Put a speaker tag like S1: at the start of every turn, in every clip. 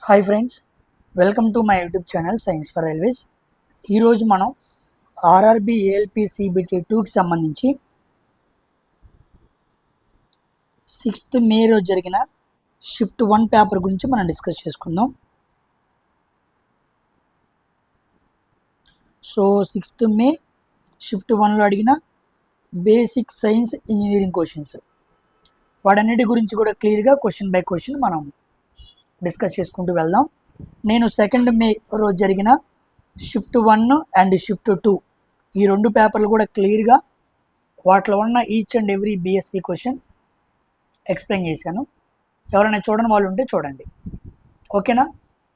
S1: Hi friends, welcome to my YouTube channel science for railways. ఈరోజు మనం RRB ALP CBT 2కి సంబంధించి 6th మే రోజు జరిగిన షిఫ్ట్ 1 పేపర్ గురించి మనం డిస్కస్ చేసుకుందాం. సో 6th మే షిఫ్ట్ 1లో అడిగిన బేసిక్ సైన్స్ ఇంజనీరింగ్ క్వశ్చన్స్, వాటన్నిటి గురించి కూడా క్లియర్గా క్వశ్చన్ బై క్వశ్చన్ మనం డిస్కస్ చేసుకుంటూ వెళ్దాం. నేను 2nd మే రోజు జరిగిన షిఫ్ట్ 1 అండ్ షిఫ్ట్ 2 ఈ 2 పేపర్లు కూడా క్లియర్గా వాటిలో ఉన్న each and every BSc question explain చేశాను. ఎవరైనా చూడని వాళ్ళు ఉంటే చూడండి, ఓకేనా.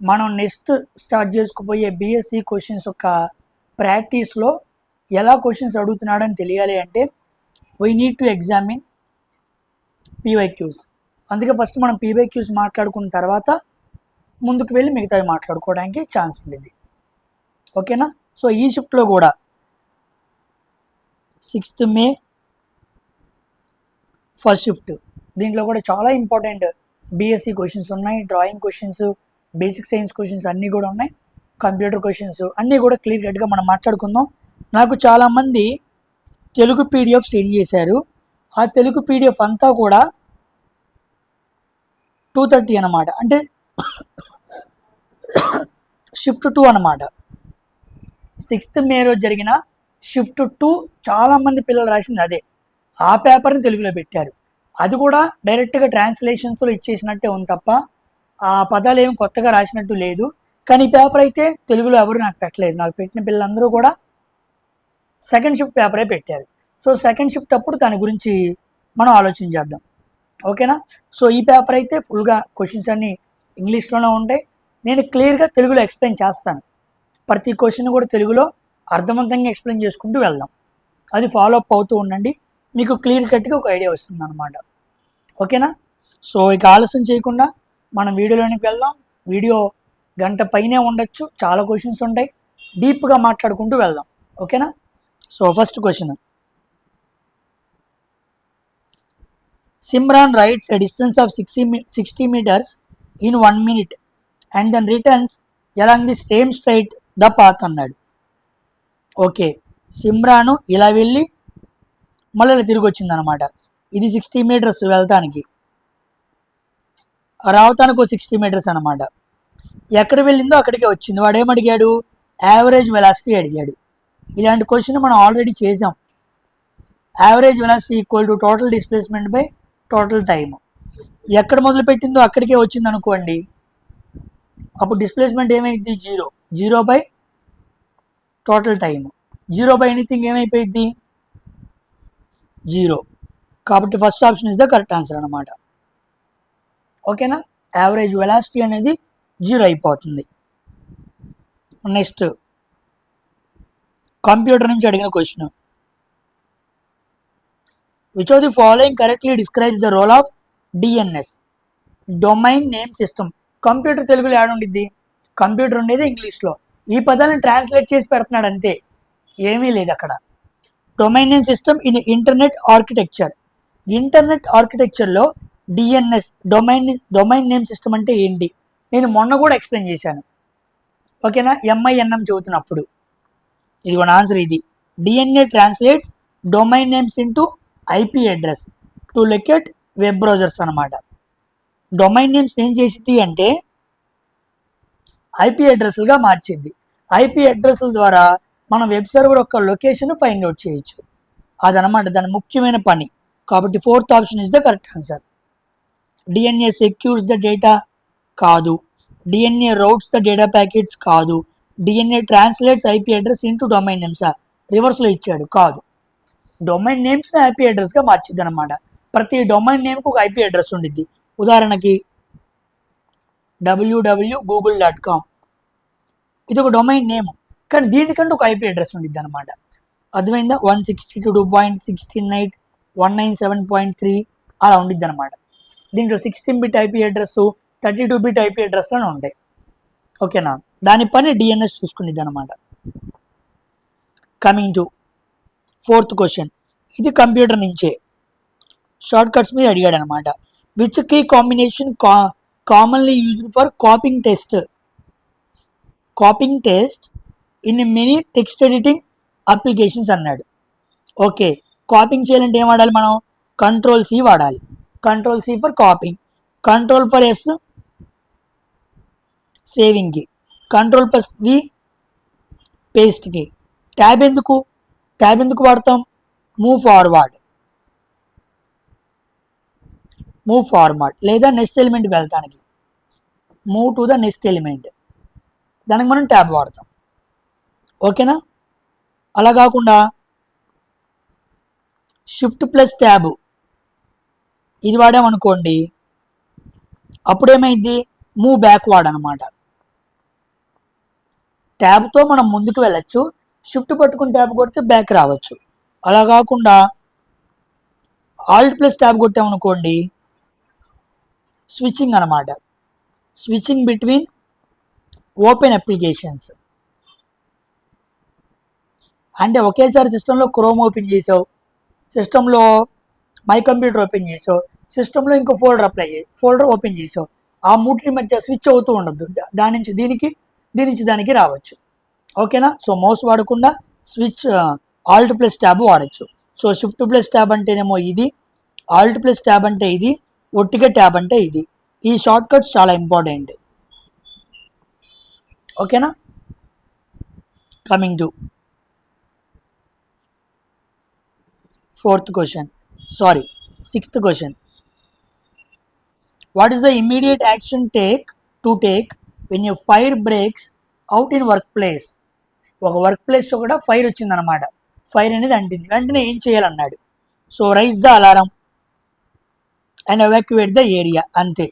S1: మనం నెక్స్ట్ స్టార్ట్ చేసుకుపోయే బిఎస్సి క్వశ్చన్స్ యొక్క ప్రాక్టీస్లో ఎలా క్వశ్చన్స్ అడుగుతున్నాడని తెలియాలి అంటే we need to examine PYQs. అందుకే ఫస్ట్ మనం పీవైక్యూస్ మాట్లాడుకున్న తర్వాత ముందుకు వెళ్ళి మిగతావి మాట్లాడుకోవడానికి ఛాన్స్ ఉంటుంది, ఓకేనా. సో ఈ షిఫ్ట్లో కూడా 6th మే ఫస్ట్ షిఫ్ట్, దీంట్లో కూడా చాలా ఇంపార్టెంట్ బిఎస్సి క్వశ్చన్స్ ఉన్నాయి, drawing questions, basic science questions అన్నీ కూడా ఉన్నాయి, కంప్యూటర్ క్వశ్చన్స్ అన్నీ కూడా క్లియర్ కట్గా మనం మాట్లాడుకుందాం. నాకు చాలామంది తెలుగు పీడిఎఫ్ సెండ్ చేశారు. ఆ తెలుగు పీడిఎఫ్ అంతా కూడా 2:30 అన్నమాట, అంటే షిఫ్ట్ 2 అన్నమాట. 6th మే రోజు జరిగిన షిఫ్ట్ 2 చాలామంది పిల్లలు రాసింది అదే. ఆ పేపర్ని తెలుగులో పెట్టారు. అది కూడా డైరెక్ట్గా ట్రాన్స్లేషన్స్లో ఇచ్చేసినట్టే ఉంది తప్ప ఆ పదాలు ఏమి కొత్తగా రాసినట్టు లేదు. కానీ ఈ పేపర్ అయితే తెలుగులో ఎవరు నాకు పెట్టలేదు. నాకు పెట్టిన పిల్లలందరూ కూడా 2nd షిఫ్ట్ పేపరే పెట్టారు. సో 2nd షిఫ్ట్ అప్పుడు దాని గురించి మనం ఆలోచించేద్దాం, ఓకేనా. సో ఈ పేపర్ అయితే ఫుల్గా క్వశ్చన్స్ అన్నీ ఇంగ్లీష్లోనే ఉంటాయి. నేను క్లియర్గా తెలుగులో ఎక్స్ప్లెయిన్ చేస్తాను. ప్రతి క్వశ్చన్ కూడా తెలుగులో అర్థవంతంగా ఎక్స్ప్లెయిన్ చేసుకుంటూ వెళ్దాం. అది ఫాలో అప్ అవుతూ ఉండండి, మీకు క్లియర్ కట్గా ఒక ఐడియా వస్తుంది అనమాట, ఓకేనా. సో ఇక ఆలస్యం చేయకుండా మనం వీడియోలోనికి వెళ్దాం. వీడియో గంట పైనే ఉండొచ్చు, చాలా క్వశ్చన్స్ ఉంటాయి, డీప్గా మాట్లాడుకుంటూ వెళ్దాం, ఓకేనా. So first question, Simran rides a distance of 60 meters in 1 minute and then returns along the same straight the path అన్నాడు. ఓకే, సిమ్రాను ఇలా వెళ్ళి మళ్ళీ తిరిగి వచ్చింది అనమాట. ఇది 60 meters వెళ్తానికి, రావటానికి 60 meters అనమాట. ఎక్కడ వెళ్ళిందో అక్కడికే వచ్చింది. వాడు ఏమడిగాడు? యావరేజ్ వెలాసిటీ అడిగాడు. ఇలాంటి క్వశ్చన్ మనం ఆల్రెడీ చేసాం. Average velocity equal to total displacement by total time. ఎక్కడ మొదలుపెట్టిందో అక్కడికే వచ్చింది అనుకోండి, అప్పుడు డిస్ప్లేస్మెంట్ ఏమైంది? Zero by total time. Zero by anything ఏమైపోయింది? జీరో. కాబట్టి first option is the correct answer అనమాట, ఓకేనా. యావరేజ్ వెలాసిటీ అనేది 0 అయిపోతుంది. నెక్స్ట్ కంప్యూటర్ నుంచి అడిగిన question, which of the following correctly describes the role of DNS, domain name system. Computer తెలుగులో add ఉండిద్ది, కంప్యూటర్ ఉండేది ఇంగ్లీష్లో. ఈ పదాలను ట్రాన్స్లేట్ చేసి పెడుతున్నాడు అంతే, ఏమీ లేదు అక్కడ. Domain name system in internet architecture. Internet ఆర్కిటెక్చర్లో డిఎన్ఎస్ డొమైన్ నేమ్ సిస్టమ్ అంటే ఏంటి నేను మొన్న కూడా ఎక్స్ప్లెయిన్ చేశాను, ఓకేనా. MINM చదువుతున్నప్పుడు. ఇది మన ఆన్సర్. ఇది DNA translates domain names into IP address to locate web browsers అనమాట. డొమైన్ నేమ్స్ ఏం చేసిద్ది అంటే IP అడ్రస్లుగా మార్చిద్ది. IP అడ్రస్ల ద్వారా మనం వెబ్ సర్వర్ యొక్క లొకేషన్ ఫైండ్ అవుట్ చేయొచ్చు. అదనమాట దాని ముఖ్యమైన పని. కాబట్టి 4th option is the correct answer. DNA secures the data కాదు, DNA routes the data packets కాదు, DNA translates IP address into domain నేమ్సా, రివర్స్లో ఇచ్చాడు కాదు. డొమైన్ నేమ్స్ని IP అడ్రస్గా మార్చిద్ది అనమాట. ప్రతి డొమైన్ నేమ్కి ఒక IP అడ్రస్ ఉండిద్ది. ఉదాహరణకి www.google.com, ఇది ఒక డొమైన్ నేమ్, కానీ దీనికంటే ఒక IP అడ్రస్ ఉండిద్ది అనమాట. అర్థమైందా? 162.16.8 197.3 అలా ఉండిద్ది అనమాట. దీంట్లో 16-bit IP address, 32-bit IP అడ్రస్లోనే ఉంటాయి, ఓకేనా. దాని పని DNS చూసుకునిద్ది అనమాట. కమింగ్ టు 4th క్వశ్చన్, ఇది కంప్యూటర్ నుంచే షార్ట్ కట్స్ మీద అడిగాడు అనమాట. Which key combination commonly used for copying text in many text editing applications అన్నాడు. ఓకే, కాపింగ్ చేయాలంటే ఏం వాడాలి మనం? Ctrl+C వాడాలి. Ctrl+C ఫర్ కాపింగ్, Ctrl+S సేవింగ్కి, Ctrl+V పేస్ట్కి. ట్యాబ్ ఎందుకు వాడతాం? మూవ్ ఫార్వర్డ్ లేదా నెక్స్ట్ ఎలిమెంట్కి వెళ్తానికి move to the next element, దానికి మనం ట్యాబ్ వాడతాం. ఓకేనా? అలా కాకుండా Shift+ ట్యాబ్ ఇది వాడామనుకోండి, అప్పుడేమైంది? మూవ్ బ్యాక్వర్డ్ అనమాట. ట్యాబ్తో మనం ముందుకు వెళ్ళచ్చు, షిఫ్ట్ పట్టుకుని ట్యాబ్ కొడితే బ్యాక్ రావచ్చు. అలా కాకుండా Alt+ ట్యాబ్ కొట్టామనుకోండి, స్విచ్చింగ్ అనమాట. Switching between open applications. అంటే ఒకేసారి సిస్టంలో క్రోమ్ ఓపెన్ చేసావు, సిస్టంలో మై కంప్యూటర్ ఓపెన్ చేసావు, సిస్టంలో ఇంకో ఫోల్డర్ ఓపెన్ చేసావు, ఆ మూటి మధ్య స్విచ్ అవుతూ ఉండద్దు. దాని నుంచి దీనికి, దీని నుంచి దానికి రావచ్చు. ఓకేనా? సో మౌస్ వాడకుండా స్విచ్ Alt+ ట్యాబ్ వాడచ్చు. సో Shift+ ట్యాబ్ అంటేనేమో ఇది, Alt+ ట్యాబ్ అంటే ఇది, ఒట్టిగా ట్యాబ్ అంటే ఇది. ఈ షార్ట్ కట్స్ చాలా ఇంపార్టెంట్. ఓకేనా? Coming to sixth question. What is the immediate action to take when your fire breaks out in workplace? ఒక వర్క్ ప్లేస్ కూడా ఫైర్ వచ్చిందనమాట, ఫైర్ అనేది అంటింది, వెంటనే ఏం చేయాలన్నాడు. So raise the alarm and evacuate the area. అంతే.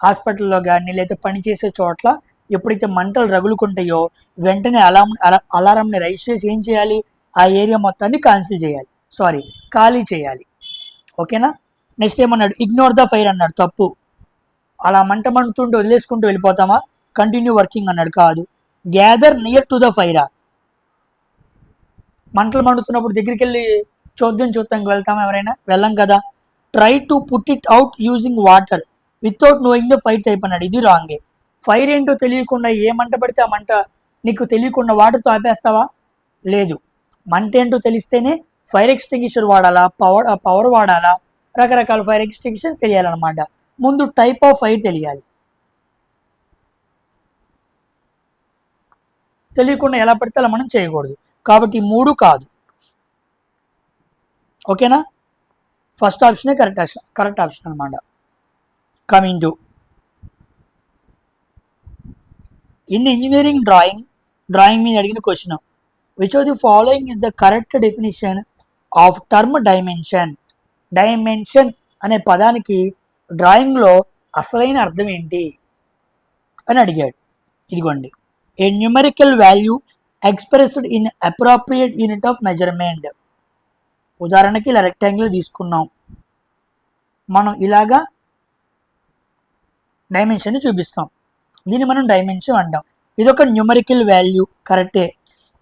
S1: హాస్పిటల్లో కానీ లేదా పనిచేసే చోట్ల ఎప్పుడైతే మంటలు రగులుకుంటాయో వెంటనే అలారంని రైజ్ చేసి ఏం చేయాలి? ఆ ఏరియా మొత్తాన్ని ఖాళీ చేయాలి. ఓకేనా? నెక్స్ట్ ఏమన్నాడు? ఇగ్నోర్ ద ఫైర్ అన్నాడు. తప్పు. అలా మంటుంటూ వదిలేసుకుంటూ వెళ్ళిపోతామా? కంటిన్యూ వర్కింగ్ అన్నాడు. కాదు. గ్యాదర్ నియర్ టు ద ఫైరా. మంటలు మండుతున్నప్పుడు దగ్గరికి వెళ్ళి చూద్దానికి వెళ్తామా? ఎవరైనా వెళ్ళం కదా. Try to put it out using water without knowing the fire type అన్నాడు. ఇది రాంగే. ఫైర్ ఏంటో తెలియకుండా ఏ మంట పడితే ఆ మంట నీకు తెలియకుండా వాటర్తో ఆపేస్తావా? లేదు. మంట ఏంటో తెలిస్తేనే ఫైర్ ఎక్స్టింగ్విషర్ వాడాలా, పవర్ వాడాలా, రకరకాల ఫైర్ ఎక్స్టింగ్విషర్ తెలియాలన్నమాట. ముందు టైప్ ఆఫ్ ఫైర్ తెలియాలి. తెలియకుండా ఎలా పడితే అలా మనం చేయకూడదు. కాబట్టి 3 కాదు. ఓకేనా? ఫస్ట్ ఆప్షనే కరెక్ట్ ఆప్షన్ అనమాట. Coming to in engineering drawing మీద అడిగిన question. Which of the following is the correct definition of term dimension అనే పదానికి డ్రాయింగ్లో అసలైన అర్థం ఏంటి అని అడిగాడు. ఇదిగోండి. A numerical value expressed in appropriate unit of measurement. ఉదాహరణకి ఇలా రెక్టాంగిల్ తీసుకున్నాం, మనం ఇలాగా డైమెన్షన్ చూపిస్తాం, దీన్ని మనం డైమెన్షన్ అంటాం. ఇదొక న్యూమరికల్ వాల్యూ, కరెక్టే.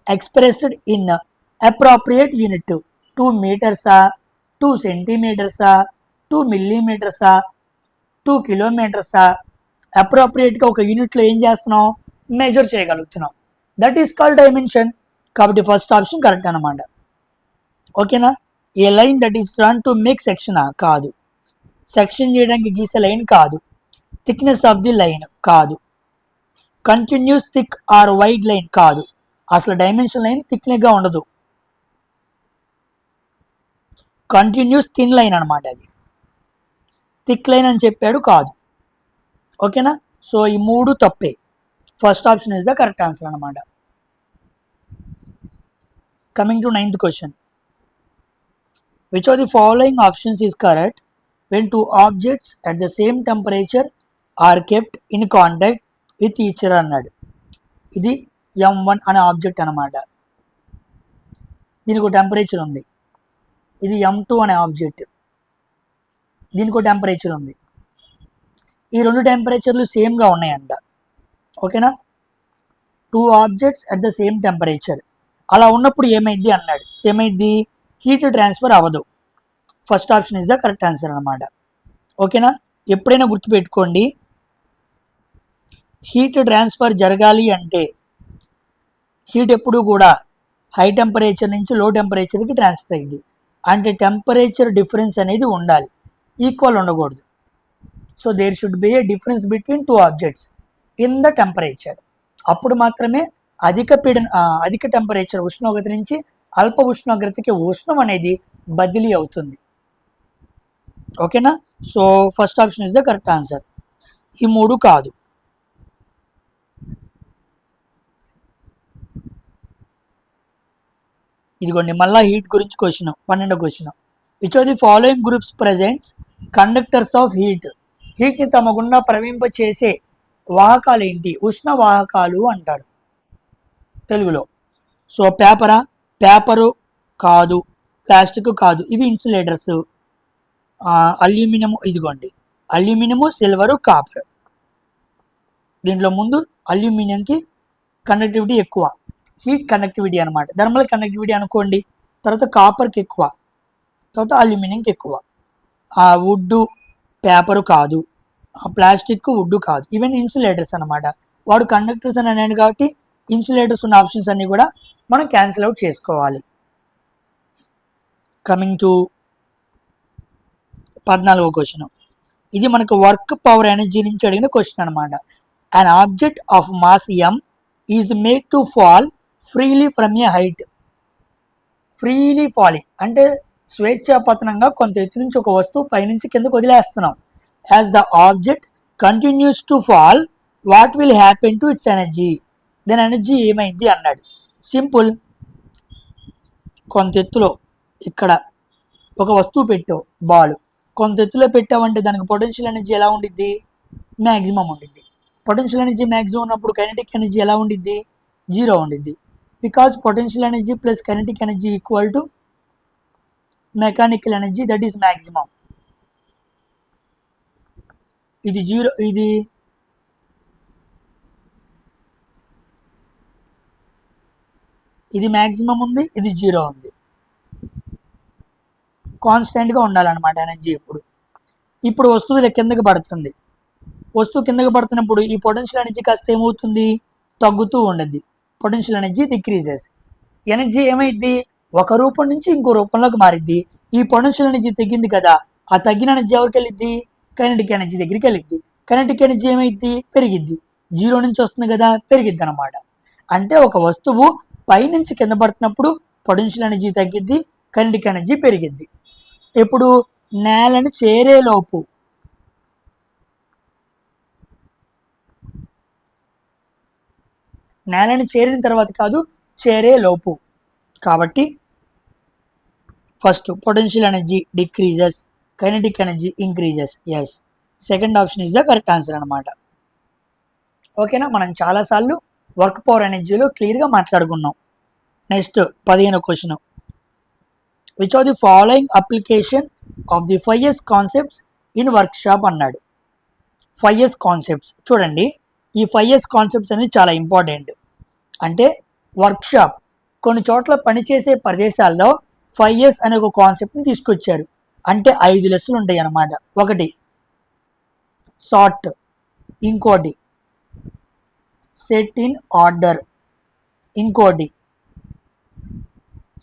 S1: ఎక్స్ప్రెస్డ్ ఇన్ అప్రోప్రియేట్ యూనిట్ 2 మీటర్సా, 2 సెంటీమీటర్సా, 2 మిల్లీమీటర్సా, 2 కిలోమీటర్సా, అప్రోప్రియేట్గా ఒక యూనిట్లో ఏం చేస్తున్నాం? మెజర్ చేయగలుగుతున్నాం. That is called dimension. కాబట్టి ఫస్ట్ ఆప్షన్ కరెక్ట్ అనమాట. ఓకేనా? A line that is drawn to make సెక్షనా? కాదు. సెక్షన్ చేయడానికి గీసే లైన్ కాదు. థిక్నెస్ ఆఫ్ ది లైన్ కాదు. Continuous thick or wide line కాదు. అసలు డైమెన్షన్ లైన్ థిక్నెస్గా ఉండదు, కంటిన్యూస్ థిన్ లైన్ అనమాట. అది థిక్ లైన్ అని చెప్పాడు, కాదు. ఓకేనా? సో ఈ 3 తప్పే. First option is the correct answer అనమాట. Coming to 9th question. Which of the following options is correct when 2 objects at the same temperature are kept in contact with each other అన్నాడు. ఇది M1 అనే object అనమాట. దీనికి ఒక temperature ఉంది. ఇది M2 అనే ఆబ్జెక్ట్, దీనికి ఒక టెంపరేచర్ ఉంది. ఈ 2 టెంపరేచర్లు సేమ్గా ఉన్నాయంట. ఓకేనా? 2 objects at the same temperature. అలా ఉన్నప్పుడు ఏమైంది అన్నాడు. ఏమైంది? హీట్ ట్రాన్స్ఫర్ అవ్వదు. First option is the correct answer అనమాట. ఓకేనా? ఎప్పుడైనా గుర్తుపెట్టుకోండి, హీట్ ట్రాన్స్ఫర్ జరగాలి అంటే హీట్ ఎప్పుడు కూడా హై టెంపరేచర్ నుంచి లో టెంపరేచర్కి ట్రాన్స్ఫర్ అయింది. అంటే టెంపరేచర్ డిఫరెన్స్ అనేది ఉండాలి, ఈక్వల్ ఉండకూడదు. So there should be a difference between two objects in the temperature. అప్పుడు మాత్రమే అధిక టెంపరేచర్ ఉష్ణోగ్రత నుంచి అల్ప ఉష్ణోగ్రతకి ఉష్ణం అనేది బదిలీ అవుతుంది. ఓకేనా? So first option is the correct answer. ఈ మూడు కాదు. ఇదిగోండి మళ్ళా హీట్ గురించి క్వశ్చన్, 12వ question. Which of the following groups presents conductors of heat? హీట్ని తమ గుండా ప్రవహింప చేసే వాహకాలు ఏంటి? ఉష్ణ వాహకాలు అంటారు తెలుగులో. సో పేపరు కాదు, ప్లాస్టిక్ కాదు, ఇవి ఇన్సులేటర్స్. అల్యూమినియం, ఇదిగోండి అల్యూమినియము, సిల్వరు, కాపర్. దీంట్లో ముందు అల్యూమినియంకి కండక్టివిటీ ఎక్కువ, హీట్ కండక్టివిటీ అనమాట. థర్మల్ కండక్టివిటీ అనుకోండి. తర్వాత కాపర్కి ఎక్కువ, తర్వాత అల్యూమినియంకి ఎక్కువ. వుడ్డు పేపరు కాదు, ప్లాస్టిక్ వుడ్డు కాదు, ఈవెన్ ఇన్సులేటర్స్ అనమాట. వాడు కండక్టర్స్ అని అన్నాడు కాబట్టి ఇన్సులేటర్స్ ఉన్న ఆప్షన్స్ అన్నీ కూడా మనం క్యాన్సిల్ అవుట్ చేసుకోవాలి. కమింగ్ టు 14వ క్వశ్చన్. ఇది మనకు వర్క్ పవర్ ఎనర్జీ నుంచి అడిగిన క్వశ్చన్ అనమాట. An object of mass m is made to fall freely from a height. Freely falling అంటే స్వేచ్ఛాపతనంగా కొంత ఎత్తు నుంచి ఒక వస్తువు పైనుంచి కిందకు వదిలేస్తున్నాం. As the object continues to fall, what will happen to its energy? దాని ఎనర్జీ ఏమైంది అన్నాడు. సింపుల్. కొంత ఎత్తులో ఇక్కడ ఒక వస్తువు పెట్టావు, బాల్ కొంత ఎత్తులో పెట్టావంటే దానికి పొటెన్షియల్ ఎనర్జీ ఎలా ఉండిద్ది? మ్యాక్సిమం ఉండిద్ది. పొటెన్షియల్ ఎనర్జీ మ్యాక్సిమం ఉన్నప్పుడు కైనెటిక్ ఎనర్జీ ఎలా ఉండిద్ది? 0 ఉండిద్ది. Because potential energy plus kinetic energy equal to mechanical energy, that is maximum. ఇది 0, ఇది మ్యాక్సిమం ఉంది, ఇది 0 ఉంది. కాన్స్టెంట్గా ఉండాలన్నమాట ఎనర్జీ. ఇప్పుడు వస్తువు కిందకి పడుతుంది. వస్తువు కిందకి పడుతున్నప్పుడు ఈ పొటెన్షియల్ ఎనర్జీ కాస్త ఏమవుతుంది? తగ్గుతూ ఉండద్ది. Potential energy decreases. ఎనర్జీ ఏమైద్ది? ఒక రూపం నుంచి ఇంకో రూపంలోకి మారిద్ది. ఈ పొటెన్షియల్ ఎనర్జీ తగ్గింది కదా, ఆ తగ్గిన ఎనర్జీ ఎవరికి వెళ్ళిద్ది? కైనెటిక్ ఎనర్జీ దగ్గరికి వెళ్ళిద్ది. Kinetic energy ఏమైద్ది? పెరిగిద్ది. 0 నుంచి వస్తుంది కదా, పెరిగిద్ది అనమాట. అంటే ఒక వస్తువు పైనుంచి కింద పడుతున్నప్పుడు పొటెన్షియల్ ఎనర్జీ తగ్గిద్ది, కైనెటిక్ ఎనర్జీ పెరిగిద్ది. ఎప్పుడు? నేలను చేరేలోపు. నేలను చేరిన తర్వాత కాదు, చేరేలోపు. కాబట్టి first potential energy decreases, kinetic energy increases. Yes, second option is the correct answer అనమాట. ఓకేనా? మనం చాలాసార్లు వర్క్ పవర్ ఎనర్జీలో క్లియర్గా మాట్లాడుకున్నాం. నెక్స్ట్ 15వ question. Which are the following application of the 5S concepts in workshop అన్నాడు. 5S కాన్సెప్ట్స్ చూడండి. ఈ 5S కాన్సెప్ట్స్ అనేది చాలా ఇంపార్టెంట్. అంటే వర్క్షాప్ కొన్ని చోట్ల పనిచేసే ప్రదేశాల్లో 5S అనే ఒక కాన్సెప్ట్ని తీసుకొచ్చారు. అంటే 5 లెస్సులు ఉంటాయి అన్నమాట. ఒకటి సార్ట్, ఇంకోటి సెట్ ఇన్ ఆర్డర్, ఇంకోటి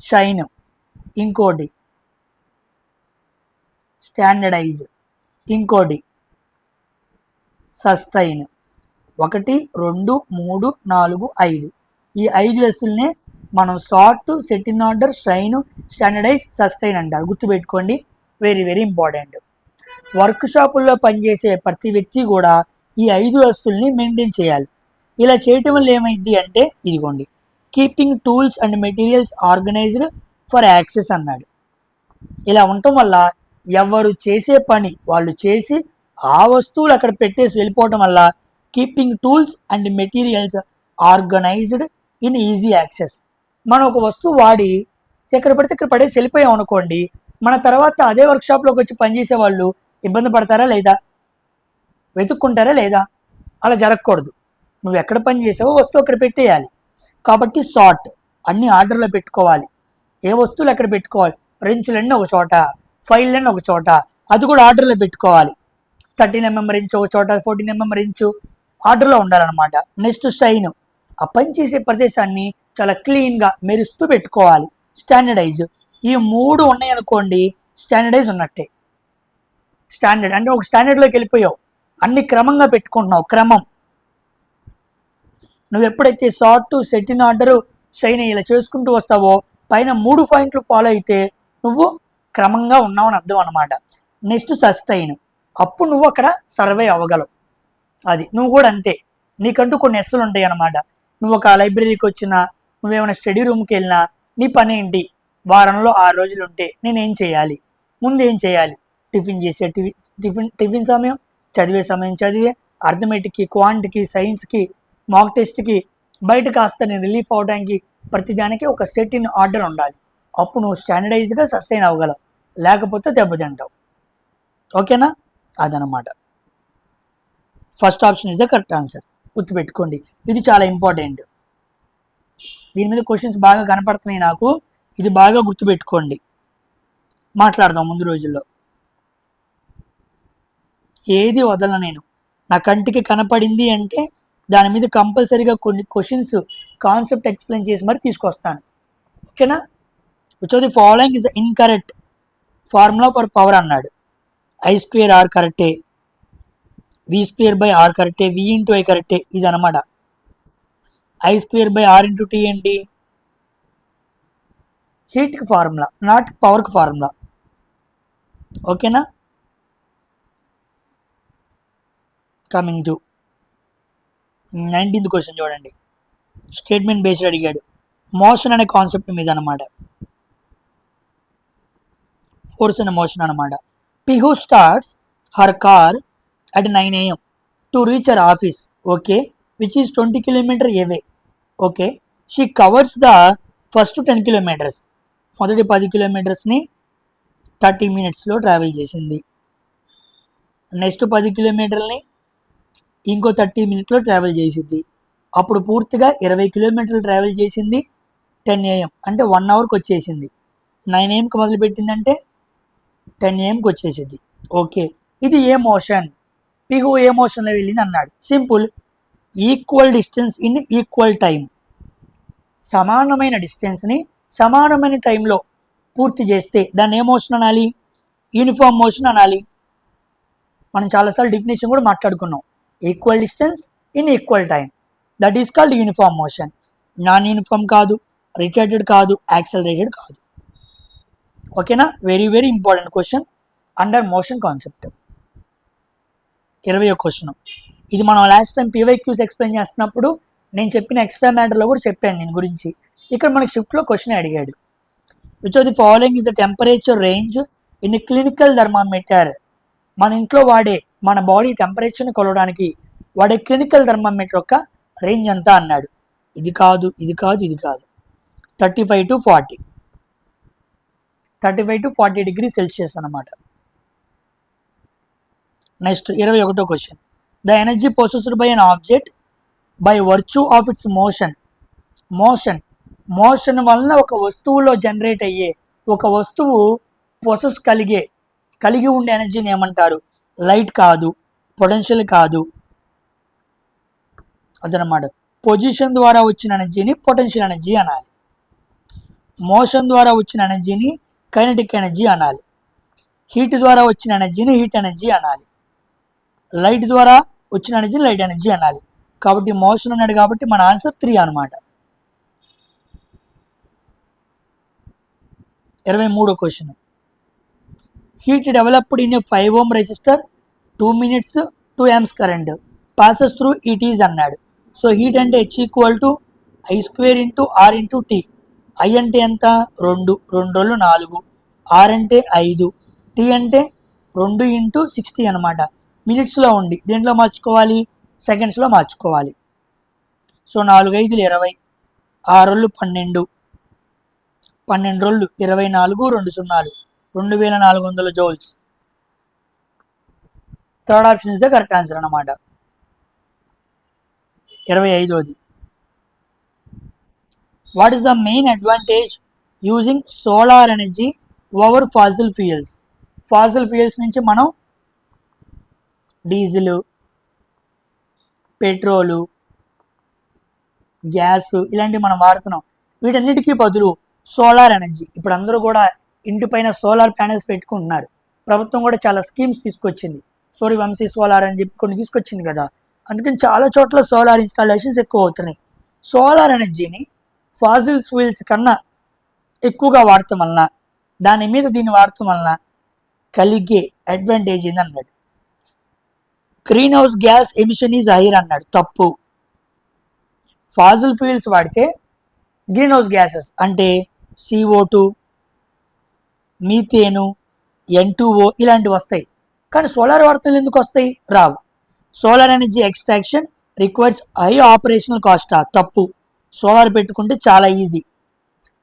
S1: షైన్, ఇంకోటి స్టాండర్డైజ్, ఇంకోటి సస్టైన్. 1, 2, 3, 4, 5 ఈ 5 లెస్సుల్నే మనం sort, set in order, shine, standardise, sustain అంటారు. గుర్తుపెట్టుకోండి, వెరీ వెరీ ఇంపార్టెంట్. వర్క్ షాపుల్లో పనిచేసే ప్రతి వ్యక్తి కూడా ఈ 5 లెస్సుల్ని మెయింటైన్ చేయాలి. ఇలా చేయటం వల్ల ఏమైంది అంటే ఇదిగోండి, keeping tools and materials organised for access అన్నాడు. ఇలా ఉండటం వల్ల ఎవరు చేసే పని వాళ్ళు చేసి ఆ వస్తువులు అక్కడ పెట్టేసి వెళ్ళిపోవటం వల్ల keeping tools and materials organised in easy access. మనం ఒక వస్తువు వాడి ఎక్కడ పడితే ఇక్కడ పడేసి వెళ్ళిపోయాం అనుకోండి, మన తర్వాత అదే వర్క్షాప్లోకి వచ్చి పనిచేసే వాళ్ళు ఇబ్బంది పడతారా లేదా? వెతుక్కుంటారా లేదా? అలా జరగకూడదు. నువ్వు ఎక్కడ పని చేసావో వస్తువు అక్కడ పెట్టేయాలి. కాబట్టి సార్ట్, అన్ని ఆర్డర్లో పెట్టుకోవాలి. ఏ వస్తువులు అక్కడ పెట్టుకోవాలి. రెంచులన్నీ ఒక చోట, ఫైళ్ళన్నీ ఒక చోట, అది కూడా ఆర్డర్లో పెట్టుకోవాలి. 13mm రెంచు ఒక చోట, 14mm రెంచు, ఆర్డర్లో ఉండాలన్నమాట. నెక్స్ట్ షైన్, ఆ పని చేసే ప్రదేశాన్ని చాలా క్లీన్గా మెరుస్తూ పెట్టుకోవాలి. స్టాండర్డైజ్, ఈ 3 ఉన్నాయనుకోండి స్టాండర్డైజ్ ఉన్నట్టే. స్టాండర్డ్ అంటే ఒక స్టాండర్డ్లోకి వెళ్ళిపోయావు, అన్ని క్రమంగా పెట్టుకుంటున్నావు. క్రమం, నువ్వు ఎప్పుడైతే short, set in order, shine ఇలా చేసుకుంటూ వస్తావో పైన 3 పాయింట్లు ఫాలో అయితే నువ్వు క్రమంగా ఉన్నావు అని అర్థం అనమాట. నెక్స్ట్ సస్టైన్, అప్పుడు నువ్వు అక్కడ సర్వే అవ్వగలవు. అది నువ్వు కూడా అంతే, నీకంటూ కొన్ని ఎస్సులు ఉంటాయి అన్నమాట. నువ్వు ఒక లైబ్రరీకి వచ్చినా, నువ్వేమైనా స్టడీ రూమ్కి వెళ్ళినా నీ పని ఏంటి, వారంలో 6 రోజులు ఉంటే నేనేం చేయాలి, ముందు ఏం చేయాలి, టిఫిన్ చేసే టిఫిన్ సమయం, చదివే సమయం చదివే, అర్థమెటిక్కి, క్వాంట్కి, సైన్స్కి, మాక్ టెస్ట్కి, బయట కాస్త నేను రిలీఫ్ అవడానికి ప్రతిదానికి ఒక సెట్ ఇన్ ఆర్డర్ ఉండాలి. అప్పుడు నువ్వు స్టాండర్డైజ్గా సస్టైన్ అవ్వగలవు, లేకపోతే దెబ్బతింటావు. ఓకేనా, అదనమాట. First option is the correct answer, గుర్తుపెట్టుకోండి. ఇది చాలా ఇంపార్టెంట్. దీని మీద క్వశ్చన్స్ బాగా కనపడుతున్నాయి నాకు, ఇది బాగా గుర్తుపెట్టుకోండి. మాట్లాడదాం ముందు రోజుల్లో. ఏది వదల నేను, నా కంటికి కనపడింది అంటే దాని మీద కంపల్సరీగా కొన్ని క్వశ్చన్స్ కాన్సెప్ట్ ఎక్స్ప్లెయిన్ చేసి మరి తీసుకొస్తాను. ఓకేనా. Which of the following is incorrect formula for power అన్నాడు. I²R కరెక్టే, V²/R కరెక్టే, V/I కరెక్టే. ఇది అనమాట. I²/R/T ఏంటి, హీట్కి ఫార్ములా, నాట్ పవర్కి ఫార్ములా. ఓకేనా. కమింగ్ టు 19th క్వశ్చన్ చూడండి. స్టేట్మెంట్ బేస్డ్ అడిగాడు, మోషన్ అనే కాన్సెప్ట్ మీద అనమాట. ఫోర్స్ అండ్ మోషన్ అనమాట. Pihu starts her car at 9 AM to reach her office, okay, which is 20 km away. Okay, she covers the first 10 kilometers. మొదటి 10 కిలోమీటర్స్ని 30 minutesలో travel చేసింది. Next 10 కిలోమీటర్లని ఇంకో 30 minutesలో travel చేసింది. అప్పుడు పూర్తిగా 20 కిలోమీటర్లు ట్రావెల్ చేసింది 10 AM, అంటే 1 అవర్కి వచ్చేసింది. 9 AMకి మొదలుపెట్టిందంటే 10 AMకి వచ్చేసింది. ఓకే, ఇది ఏ మోషన్, పిహు ఏ మోషన్లో వెళ్ళింది అన్నాడు. Simple, equal distance in equal time. సమానమైన డిస్టెన్స్ని సమానమైన టైంలో పూర్తి చేస్తే దాన్ని ఏ మోషన్ అనాలి, యూనిఫామ్ మోషన్ అనాలి. మనం చాలాసార్లు డెఫినేషన్ కూడా మాట్లాడుకున్నాం. Equal distance in equal time, that is called uniform motion. Non uniform కాదు, రిటార్డెడ్ కాదు, యాక్సలరేటెడ్ కాదు. ఓకేనా, very very important question under motion concept. 20వ క్వశ్చన్, ఇది మనం లాస్ట్ టైం PYQs ఎక్స్ప్లెయిన్ చేస్తున్నప్పుడు నేను చెప్పిన ఎక్స్ట్రా మ్యాటర్లో కూడా చెప్పాను దీని గురించి. ఇక్కడ మనకి షిఫ్ట్లో క్వశ్చన్ అడిగాడు. Which of the following is the temperature range in clinical thermometer. మన ఇంట్లో వాడే, మన బాడీ టెంపరేచర్ని కొలవడానికి వాడే క్లినికల్ థర్మామీటర్ యొక్క రేంజ్ ఎంత అన్నాడు. ఇది కాదు, ఇది కాదు, ఇది కాదు. 35 to 40, 35 to 40 degrees Celsius అన్నమాట. నెక్స్ట్ 21వ question, the energy possessed by an object by virtue of it's motion. Motion వలన ఒక వస్తువులో జనరేట్ అయ్యే, ఒక వస్తువు పొసెస్ కలిగి ఉండే ఎనర్జీని ఏమంటారు? లైట్ కాదు, పొటెన్షియల్ కాదు, అదనమాట. పొజిషన్ ద్వారా వచ్చిన ఎనర్జీని పొటెన్షియల్ ఎనర్జీ అనాలి. మోషన్ ద్వారా వచ్చిన ఎనర్జీని కైనెటిక్ ఎనర్జీ అనాలి. హీట్ ద్వారా వచ్చిన ఎనర్జీని హీట్ ఎనర్జీ అనాలి. లైట్ ద్వారా వచ్చిన ఎనర్జీని లైట్ ఎనర్జీ అనాలి. కాబట్టి మోషన్ అన్నాడు కాబట్టి మన ఆన్సర్ 3 అనమాట. 23వ question, heat developed in a 5 ohm resistor 2 minutes 2 amps current passes through it is అన్నాడు. సో హీట్ అంటే H = I² R × T. I అంటే ఎంత? 2, 2 × 4, R అంటే 5, T అంటే 2 × 60 అనమాట. మినిట్స్లో ఉండి దేంట్లో మార్చుకోవాలి? సెకండ్స్లో మార్చుకోవాలి. సో 4 × 5 = 20, 6 × 12, 12 × 24, 2 సున్నాలు, 2400 joules. Third option is the correct answer అన్నమాట. 25వది, what is the main advantage using solar energy over fossil fuels? Fossil fuels నుంచి మనం డీజిల్, పెట్రోలు, గ్యాస్ ఇలాంటివి మనం వాడుతున్నాం. వీటన్నిటికీ బదులు సోలార్ ఎనర్జీ, ఇప్పుడు అందరూ కూడా ఇంటిపైన సోలార్ ప్యానెల్స్ పెట్టుకుంటున్నారు. ప్రభుత్వం కూడా చాలా స్కీమ్స్ తీసుకొచ్చింది, సూర్యవంశీ సోలార్ అని చెప్పి కొన్ని తీసుకొచ్చింది కదా. అందుకని చాలా చోట్ల సోలార్ ఇన్స్టాలేషన్స్ ఎక్కువ అవుతున్నాయి. సోలార్ ఎనర్జీని ఫాజిల్ ఫ్యూయల్స్ కన్నా ఎక్కువగా వాడటం వలన, దాని మీద దీన్ని వాడటం వలన కలిగే అడ్వాంటేజ్ ఏంది అన్నాడు. Green house gas emission is higher అన్నాడు, తప్పు. ఫాజిల్ ఫ్యూయల్స్ వాడితే గ్రీన్ హౌస్ గ్యాసెస్ అంటే CO2, మీథేను, N2O ఇలాంటివి వస్తాయి. కానీ సోలార్ వాడటం ఎందుకు వస్తాయి? రావు. Solar energy extraction requires high operational cost, తప్పు. సోలార్ పెట్టుకుంటే చాలా ఈజీ.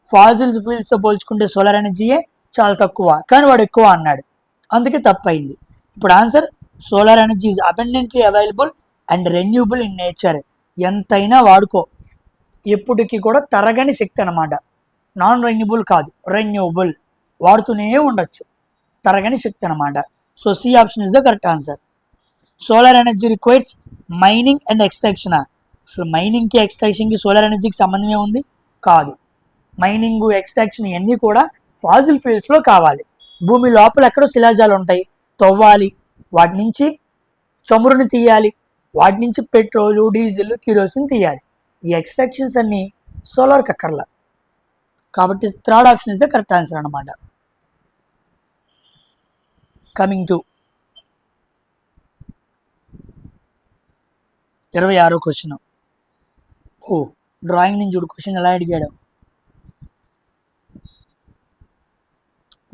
S1: ఫాజిల్ ఫ్యూయల్స్తో పోల్చుకుంటే సోలార్ ఎనర్జీయే చాలా తక్కువ, కానీ వాడు ఎక్కువ అన్నాడు, అందుకే తప్పు అయింది. ఇప్పుడు answer solar energy is abundantly available and renewable in nature. ఎంతైనా వాడుకో, ఎప్పటికీ కూడా తరగని శక్తి అనమాట. నాన్ రెన్యూబుల్ కాదు, రెన్యూబుల్, వాడుతూనే ఉండొచ్చు, తరగని శక్తి అనమాట. So C option is the correct answer. Solar energy requires mining and extraction. అసలు మైనింగ్కి ఎక్స్ట్రాక్షన్కి సోలార్ ఎనర్జీకి సంబంధమే ఉంది? కాదు. మైనింగ్, ఎక్స్ట్రాక్షన్ ఇవన్నీ కూడా ఫాజిల్ ఫ్యూయల్స్లో కావాలి. భూమి లోపల ఎక్కడో శిలాజాలు ఉంటాయి, తవ్వాలి, వాటి నుంచి చమురుని తీయాలి, వాటి నుంచి పెట్రోలు, డీజిల్, కిరోసిన్ తీయాలి. ఈ ఎక్స్ట్రాక్షన్స్ అన్నీ సోలార్కి అక్కర్లా. కాబట్టి third option is the correct answer అనమాట. కమింగ్ టు 26వ క్వశ్చన్. డ్రాయింగ్ నుంచి చూడు క్వశ్చన్ ఎలా అడిగాడు.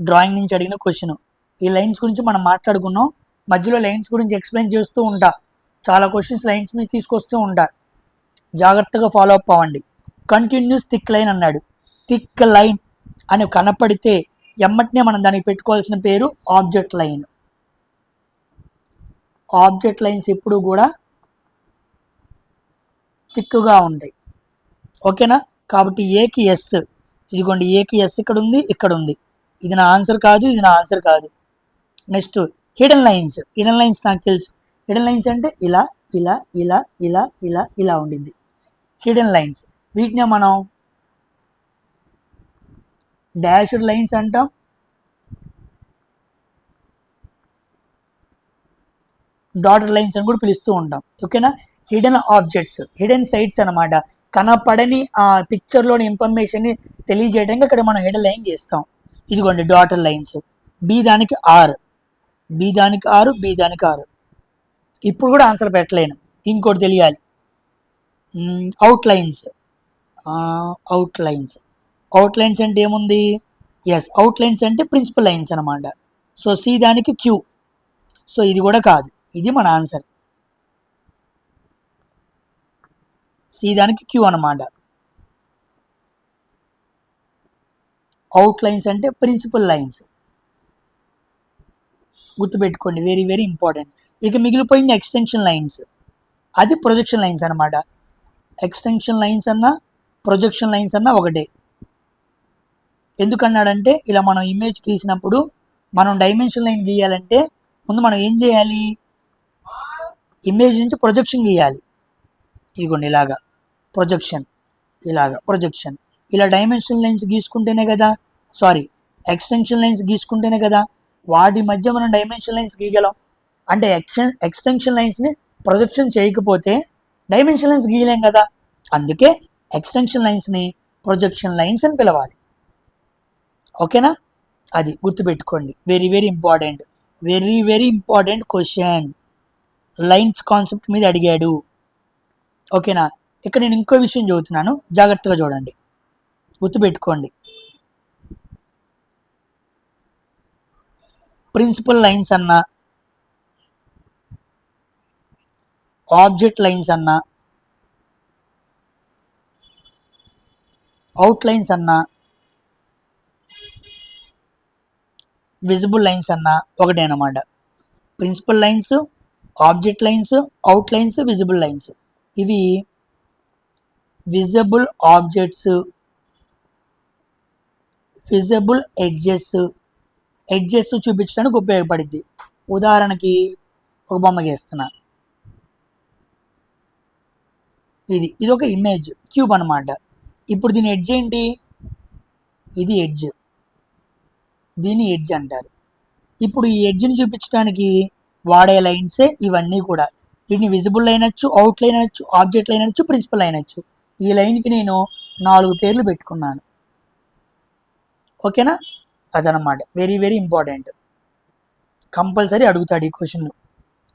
S1: డ్రాయింగ్ నుంచి అడిగిన క్వశ్చన్. ఈ లైన్స్ గురించి మనం మాట్లాడుకున్నాం, మధ్యలో లైన్స్ గురించి ఎక్స్ప్లెయిన్ చేస్తూ ఉంటా, చాలా క్వశ్చన్స్ లైన్స్ మీద తీసుకొస్తూ ఉంటా, జాగ్రత్తగా ఫాలో అప్ అవ్వండి. కంటిన్యూస్ థిక్ లైన్ అన్నాడు. థిక్ లైన్ అని కనపడితే ఎమ్మటినే మనం దానికి పెట్టుకోవాల్సిన పేరు ఆబ్జెక్ట్ లైన్. ఆబ్జెక్ట్ లైన్స్ ఎప్పుడు కూడా థిక్గా ఉంటాయి, ఓకేనా. కాబట్టి ఏకి ఎస్, ఇదిగోండి ఏకి ఎస్ ఇక్కడ ఉంది, ఇక్కడ ఉంది. ఇది నా ఆన్సర్ కాదు, ఇది నా ఆన్సర్ కాదు. Next hidden lines. Hidden lines నాకు తెలుసు. హిడెన్ లైన్స్ అంటే ఇలా ఇలా ఇలా ఇలా ఇలా ఇలా ఉండిద్ది హిడెన్ లైన్స్. వీటినే మనం డాష్డ్ లైన్స్ అంటాం, డాటెడ్ లైన్స్ అని కూడా పిలుస్తూ ఉంటాం, ఓకేనా. హిడెన్ ఆబ్జెక్ట్స్, హిడెన్ సైట్స్ అనమాట. కనపడని ఆ పిక్చర్లోని ఇన్ఫర్మేషన్ని తెలియజేయడానికి అక్కడ మనం హిడెన్ లైన్ చేస్తాం. ఇదిగోండి డాటెడ్ లైన్స్. బి దానికి 6, బి దానికి 6, బి దానికి 6. ఇప్పుడు కూడా ఆన్సర్ పెట్టలేను, ఇంకోటి తెలియాలి. Out lines. Out lines, out lines అంటే ఏముంది? ఎస్, అవుట్ లైన్స్ అంటే ప్రిన్సిపల్ లైన్స్ అనమాట. సో సి దానికి క్యూ. సో ఇది కూడా కాదు, ఇది మన ఆన్సర్. సి దానికి క్యూ అనమాట. అవుట్ లైన్స్ అంటే ప్రిన్సిపల్ లైన్స్, గుర్తుపెట్టుకోండి, వెరీ వెరీ ఇంపార్టెంట్. ఇక మిగిలిపోయింది ఎక్స్టెన్షన్ లైన్స్, అది ప్రొజెక్షన్ లైన్స్ అనమాట. ఎక్స్టెన్షన్ లైన్స్ అన్నా ప్రొజెక్షన్ లైన్స్ అన్నా ఒకటే. ఎందుకన్నాడంటే ఇలా మనం ఇమేజ్ గీసినప్పుడు మనం డైమెన్షన్ లైన్ గీయాలంటే ముందు మనం ఏం చేయాలి? ఇమేజ్ నుంచి ప్రొజెక్షన్ గీయాలి. ఇదిగోండి ఇలాగా ప్రొజెక్షన్, ఇలాగా ప్రొజెక్షన్. ఇలా డైమెన్షన్ లైన్స్ గీసుకుంటేనే కదా, సారీ ఎక్స్టెన్షన్ లైన్స్ గీసుకుంటేనే కదా వాటి మధ్య మనం డైమెన్షన్ లైన్స్ గీయగలం. అంటే ఎక్స్టెన్షన్ లైన్స్ని ప్రొజెక్షన్ చేయకపోతే డైమెన్షన్ లైన్స్ గీయలేం కదా. అందుకే ఎక్స్టెన్షన్ లైన్స్ని ప్రొజెక్షన్ లైన్స్ అని పిలవాలి, ఓకేనా. అది గుర్తుపెట్టుకోండి, very very important, very very important question. Lines concept మీద అడిగాడు, ఓకేనా. ఇక్కడ నేను ఇంకో విషయం చదువుతున్నాను, జాగ్రత్తగా చూడండి, గుర్తుపెట్టుకోండి. ప్రిన్సిపల్ లైన్స్ అన్నా, ఆబ్జెక్ట్ లైన్స్ అన్నా, అవుట్ లైన్స్ అన్నా, విజిబుల్ లైన్స్ అన్నా ఒకటే అన్నమాట. Principal lines, object lines, outlines, visible lines. ఇవి visible objects, visible edges. Edges చూపించడానికి ఉపయోగపడుద్ది. ఉదాహరణకి ఒక బొమ్మ గీస్తున్నా, ఇది ఒక ఇమేజ్ క్యూబ్ అనమాట. ఇప్పుడు దీని ఎడ్జ్ ఏంటి, ఇది ఎడ్జ్, దీని ఎడ్జ్ అంటారు. ఇప్పుడు ఈ ఎడ్జ్ని చూపించడానికి వాడే లైన్సే ఇవన్నీ కూడా. వీటిని విజిబుల్ లైన్ అనొచ్చు, అవుట్ లైన్ అనొచ్చు, ఆబ్జెక్ట్ లైన్ అనొచ్చు, ప్రిన్సిపల్ లైన్ అనొచ్చు. ఈ లైన్కి నేను 4 పేర్లు పెట్టుకున్నాను. ఓకేనా, అదనమాట. వెరీ వెరీ ఇంపార్టెంట్, కంపల్సరీ అడుగుతాడు ఈ క్వశ్చన్.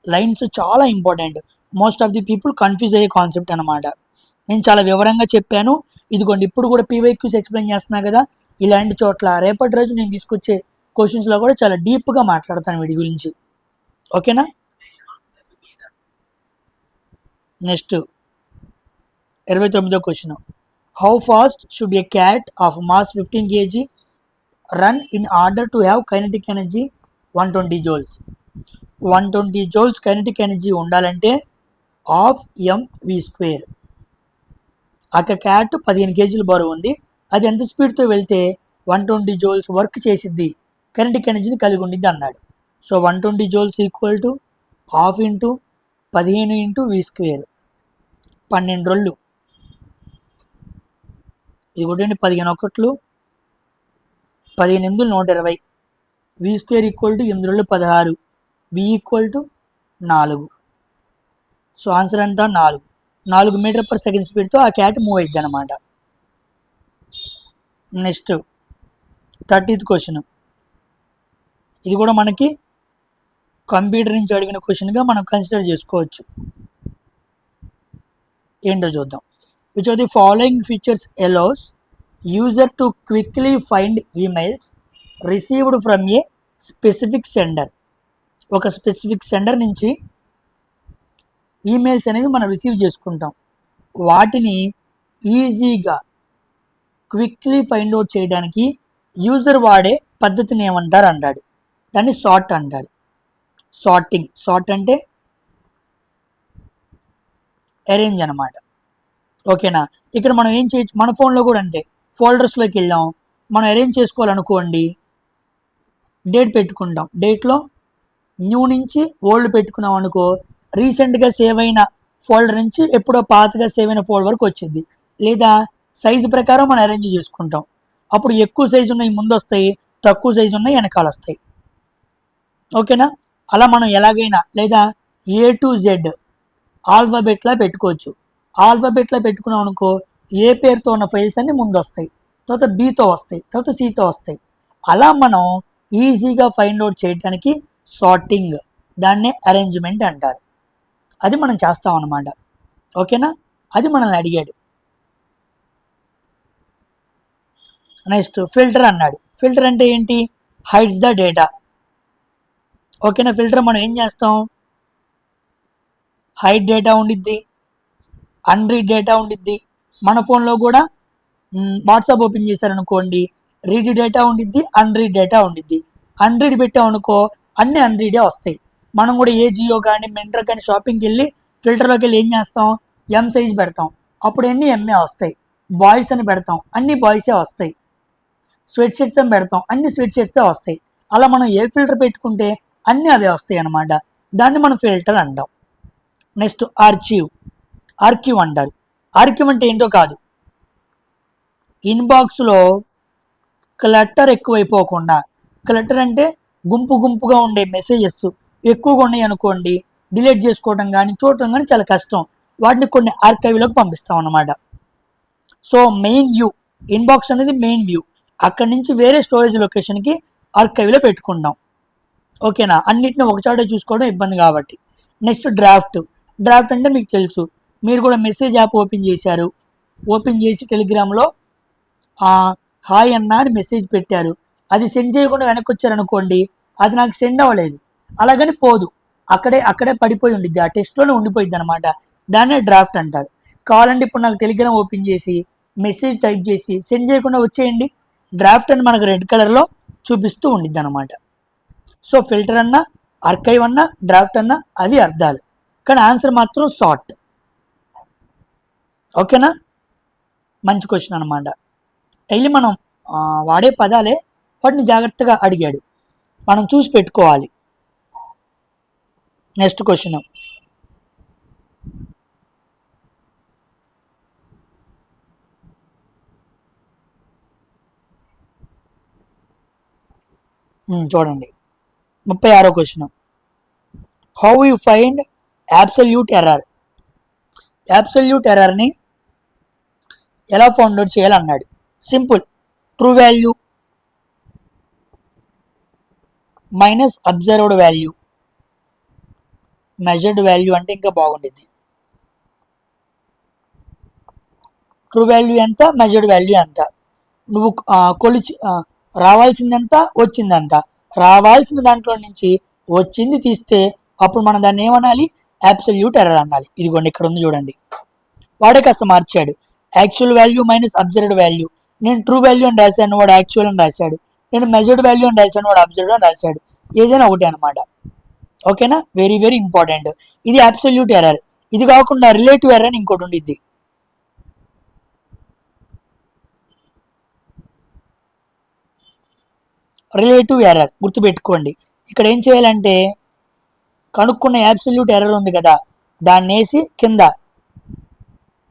S1: లైన్స్ చాలా important, most of the people confuse అయ్యే కాన్సెప్ట్ అనమాట. నేను చాలా వివరంగా చెప్పాను. ఇదిగోండి ఇప్పుడు కూడా పీవైక్యూస్ ఎక్స్ప్లెయిన్ చేస్తున్నా కదా, ఇలాంటి చోట్ల రేపటి రోజు నేను తీసుకొచ్చే క్వశ్చన్స్లో కూడా చాలా డీప్గా మాట్లాడతాను వీటి గురించి. ఓకేనా. నెక్స్ట్ 29వ question. How fast should a cat of mass 15 kg run in order to have kinetic energy 120 joules? 120 joules kinetic energy ఉండాలంటే ½ mv². ఒక క్యాట్ 15 kg బరువు ఉంది, అది ఎంత స్పీడ్తో వెళ్తే 120 joules వర్క్ చేసిద్ది, కైనెటిక్ ఎనర్జీని కలిగి ఉండిద్ది అన్నాడు. So 120 joules equal to ½ into 15 into v², 12 రోజులు. ఇది కొట్టండి, 15 ఒకట్లు 15 ఎనిమిది 120, v² ఈక్వల్ టు 8 రోజులు 16, v equal to 4. So answer ఎంత, 4 మీటర్ పర్ సెకండ్ స్పీడ్తో ఆ క్యాట్ మూవ్ అయ్యిద్ది అనమాట. Next 30th question. ఇది కూడా మనకి కంప్యూటర్ నుంచి అడిగిన క్వశ్చన్గా మనం కన్సిడర్ చేసుకోవచ్చు. ఏంటో చూద్దాం. Which of the following features allows user to quickly find emails received from A specific sender? ఒక స్పెసిఫిక్ సెండర్ నుంచి ఈమెయిల్స్ అనేవి మనం రిసీవ్ చేసుకుంటాం. వాటిని ఈజీగా క్విక్లీ ఫైండ్ అవుట్ చేయడానికి యూజర్ వాడే పద్ధతిని ఏమంటారు అన్నాడు. దాన్ని సార్ట్ అంటారు. సార్ట్ అంటే అరేంజ్ అనమాట. ఓకేనా. ఇక్కడ మనం ఏం చేయొచ్చు, మన ఫోన్లో కూడా అంతే. ఫోల్డర్స్లోకి వెళ్ళాం, మనం అరేంజ్ చేసుకోవాలనుకోండి, డేట్ పెట్టుకుంటాం, డేట్లో న్యూ నుంచి ఓల్డ్ పెట్టుకున్నాం అనుకో, రీసెంట్గా సేవ్ అయిన ఫోల్డర్ నుంచి ఎప్పుడో పాతగా సేవ్ అయిన ఫోల్డర్ వరకు వచ్చింది. లేదా సైజు ప్రకారం మనం అరేంజ్ చేసుకుంటాం. అప్పుడు ఎక్కువ సైజు ఉన్నాయి ముందు వస్తాయి, తక్కువ సైజు ఉన్నాయి వెనకాల వస్తాయి. ఓకేనా. అలా మనం ఎలాగైనా, లేదా A to Z ఆల్ఫాబెట్లా పెట్టుకోవచ్చు. ఆల్ఫాబెట్లా పెట్టుకున్నాం అనుకో, ఏ పేరుతో ఉన్న ఫైల్స్ అన్ని ముందు వస్తాయి, తర్వాత Bతో వస్తాయి, తర్వాత Cతో వస్తాయి. అలా మనం ఈజీగా ఫైండ్ అవుట్ చేయడానికి సార్టింగ్, దాన్నే అరేంజ్మెంట్ అంటారు. అది మనం చేస్తాం అన్నమాట. ఓకేనా, అది మనల్ని అడిగాడు. నెక్స్ట్ ఫిల్టర్ అన్నాడు. ఫిల్టర్ అంటే ఏంటి, హైడ్స్ ద డేటా. ఓకేనా. ఫిల్టర్ మనం ఏం చేస్తాం, హైడ్ డేటా ఉండిద్ది, అన్రీడ్ డేటా ఉండిద్ది. మన ఫోన్లో కూడా వాట్సాప్ ఓపెన్ చేశారనుకోండి, రీడ్ డేటా ఉండిద్ది, అన్రీడ్ డేటా ఉండిద్ది. అన్రీడ్ పెట్టామనుకో అన్నీ అన్రీడే వస్తాయి. మనం కూడా ఏ జియో కానీ మింట్రా కానీ షాపింగ్కి వెళ్ళి ఫిల్టర్లోకి వెళ్ళి ఏం చేస్తాం, ఎం సైజ్ పెడతాం, అప్పుడు అన్నీ ఎంఏ వస్తాయి. బాయ్స్ అని పెడతాం, అన్ని బాయ్సే వస్తాయి. స్వెట్ షర్ట్స్ అని పెడతాం, అన్ని స్వెట్ షర్ట్సే వస్తాయి. అలా మనం ఏ ఫిల్టర్ పెట్టుకుంటే అన్నీ అవే వస్తాయి అన్నమాట. దాన్ని మనం ఫిల్టర్ అంటాం. నెక్స్ట్ ఆర్కీవ్ అంటారు. ఆర్కీవ్ అంటే ఏంటో కాదు, ఇన్బాక్స్లో క్లటర్ ఎక్కువైపోకుండా, క్లటర్ అంటే గుంపుగా ఉండే మెసేజెస్ ఎక్కువగా ఉన్నాయి అనుకోండి, డిలీట్ చేసుకోవడం కానీ చూడటం కానీ చాలా కష్టం. వాటిని కొన్ని ఆర్కైవ్లోకి పంపిస్తాం అన్నమాట. సో మెయిన్ వ్యూ, ఇన్బాక్స్ అనేది మెయిన్ వ్యూ, అక్కడి నుంచి వేరే స్టోరేజ్ లొకేషన్కి ఆర్కైవ్లో పెట్టుకుంటాం. ఓకేనా. అన్నిటిని ఒకచాటే చూసుకోవడం ఇబ్బంది కాబట్టి. నెక్స్ట్ డ్రాఫ్ట్ అంటే మీకు తెలుసు, మీరు కూడా మెసేజ్ యాప్ ఓపెన్ చేశారు, ఓపెన్ చేసి టెలిగ్రామ్లో హాయ్ అన్న అని మెసేజ్ పెట్టారు, అది సెండ్ చేయకుండా వెనక్కి వచ్చారనుకోండి, అది నాకు సెండ్ అవ్వలేదు, అలాగని పోదు, అక్కడే పడిపోయి ఉండిద్ది, ఆ టెస్ట్లోనే ఉండిపోయింది అనమాట. దాన్నే డ్రాఫ్ట్ అంటారు. కావాలంటే ఇప్పుడు నాకు టెలిగ్రామ్ ఓపెన్ చేసి మెసేజ్ టైప్ చేసి సెండ్ చేయకుండా వచ్చేయండి, డ్రాఫ్ట్ అని మనకు రెడ్ కలర్లో చూపిస్తూ ఉండిద్ది అనమాట. సో ఫిల్టర్ అన్నా, ఆర్కైవ్ అన్నా, డ్రాఫ్ట్ అన్నా అవి అర్థాలు, కానీ ఆన్సర్ మాత్రం సార్ట్. ఓకేనా. మంచి క్వశ్చన్ అనమాట. డైలీ మనం వాడే పదాలే, వాటిని జాగ్రత్తగా అడిగాడు, మనం చూసి పెట్టుకోవాలి. Next question. చూడండి 36వ question. How you find absolute error. Absolute ఎర్రర్ని ఎలా ఫౌండ్ అవుట్ చేయాలన్నాడు. Simple, true value minus observed value, measured value అంటే ఇంకా బాగుండిద్ది. ట్రూ వాల్యూ ఎంత, మెజర్డ్ వాల్యూ ఎంత, నువ్వు కొలిచి రావాల్సిందంత వచ్చిందంత, రావాల్సిన దాంట్లో నుంచి వచ్చింది తీస్తే అప్పుడు మనం దాన్ని ఏమనాలి, అబ్సల్యూట్ ఎర్రర్ అనాలి. ఇదిగోండి ఇక్కడ ఉంది చూడండి, వాడే కాస్త మార్చాడు. Actual value minus observed value. నేను ట్రూ వాల్యూ అని రాశాను, వాడు యాక్చువల్ అని రాశాడు. నేను మెజర్డ్ వాల్యూ అని రాశాను, వాడు అబ్జర్వ్డ్ అని రాశాడు. ఏదైనా ఒకటే అనమాట. ఓకేనా, వెరీ వెరీ ఇంపార్టెంట్. ఇది అబ్సల్యూట్ ఎర్రర్. ఇది కాకుండా రిలేటివ్ ఎర్రర్ అని ఇంకోటి ఉండిద్ది. రిలేటివ్ ఎర్రర్ గుర్తుపెట్టుకోండి. ఇక్కడ ఏం చేయాలంటే కనుక్కున్న అబ్సల్యూట్ ఎర్రర్ ఉంది కదా, దాన్ని వేసి కింద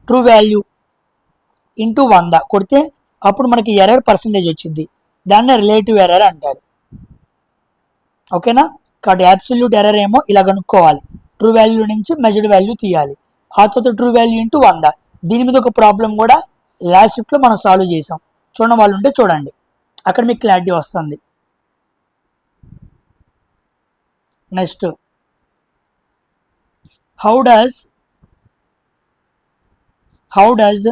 S1: ట్రూ వాల్యూ ఇంటూ 100 కొడితే అప్పుడు మనకి ఎర్రర్ పర్సంటేజ్ వచ్చింది. దాన్ని రిలేటివ్ ఎర్రర్ అంటారు. ఓకేనా, కాబట్టి అబ్సల్యూట్ ఎర్రర్ ఏమో ఇలా కనుక్కోవాలి. ట్రూ వాల్యూ నుంచి మెజర్డ్ వాల్యూ తీయాలి. ఆ తర్వాత ట్రూ వాల్యూ ఇంటూ 100. దీని మీద ఒక ప్రాబ్లం కూడా లాస్ట్ షిఫ్ట్లో మనం సాల్వ్ చేసాం. చూడని వాళ్ళు ఉంటే చూడండి, అక్కడ మీకు క్లారిటీ వస్తుంది. Next, how does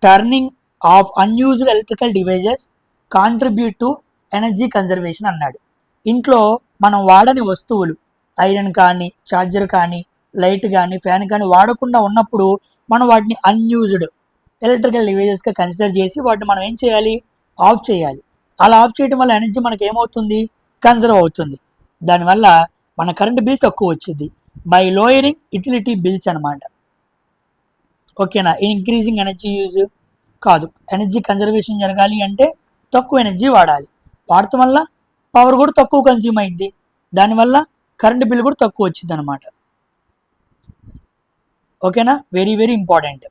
S1: turning of unused electrical devices contribute to energy conservation అన్నాడు. ఇంట్లో మనం వాడని వస్తువులు, ఐరన్ కానీ, ఛార్జర్ కానీ, లైట్ కానీ, ఫ్యాన్ కానీ వాడకుండా ఉన్నప్పుడు మనం వాటిని అన్యూజ్డ్ ఎలక్ట్రికల్ డివైజెస్గా కన్సిడర్ చేసి వాటిని మనం ఏం చేయాలి, ఆఫ్ చేయాలి. అలా ఆఫ్ చేయడం వల్ల ఎనర్జీ మనకి ఏమవుతుంది, కన్జర్వ్ అవుతుంది. దానివల్ల మన కరెంట్ బిల్ తక్కువ వచ్చింది. బై లోయరింగ్ యుటిలిటీ బిల్స్ అనమాట. ఓకేనా, ఇంక్రీజింగ్ ఎనర్జీ యూజ్ కాదు. ఎనర్జీ కన్జర్వేషన్ జరగాలి అంటే తక్కువ ఎనర్జీ వాడాలి. వాడటం వల్ల పవర్ కూడా తక్కువ కన్జ్యూమ్ అయింది. దానివల్ల కరెంట్ బిల్ కూడా తక్కువ వచ్చింది అనమాట. ఓకేనా, వెరీ వెరీ ఇంపార్టెంట్.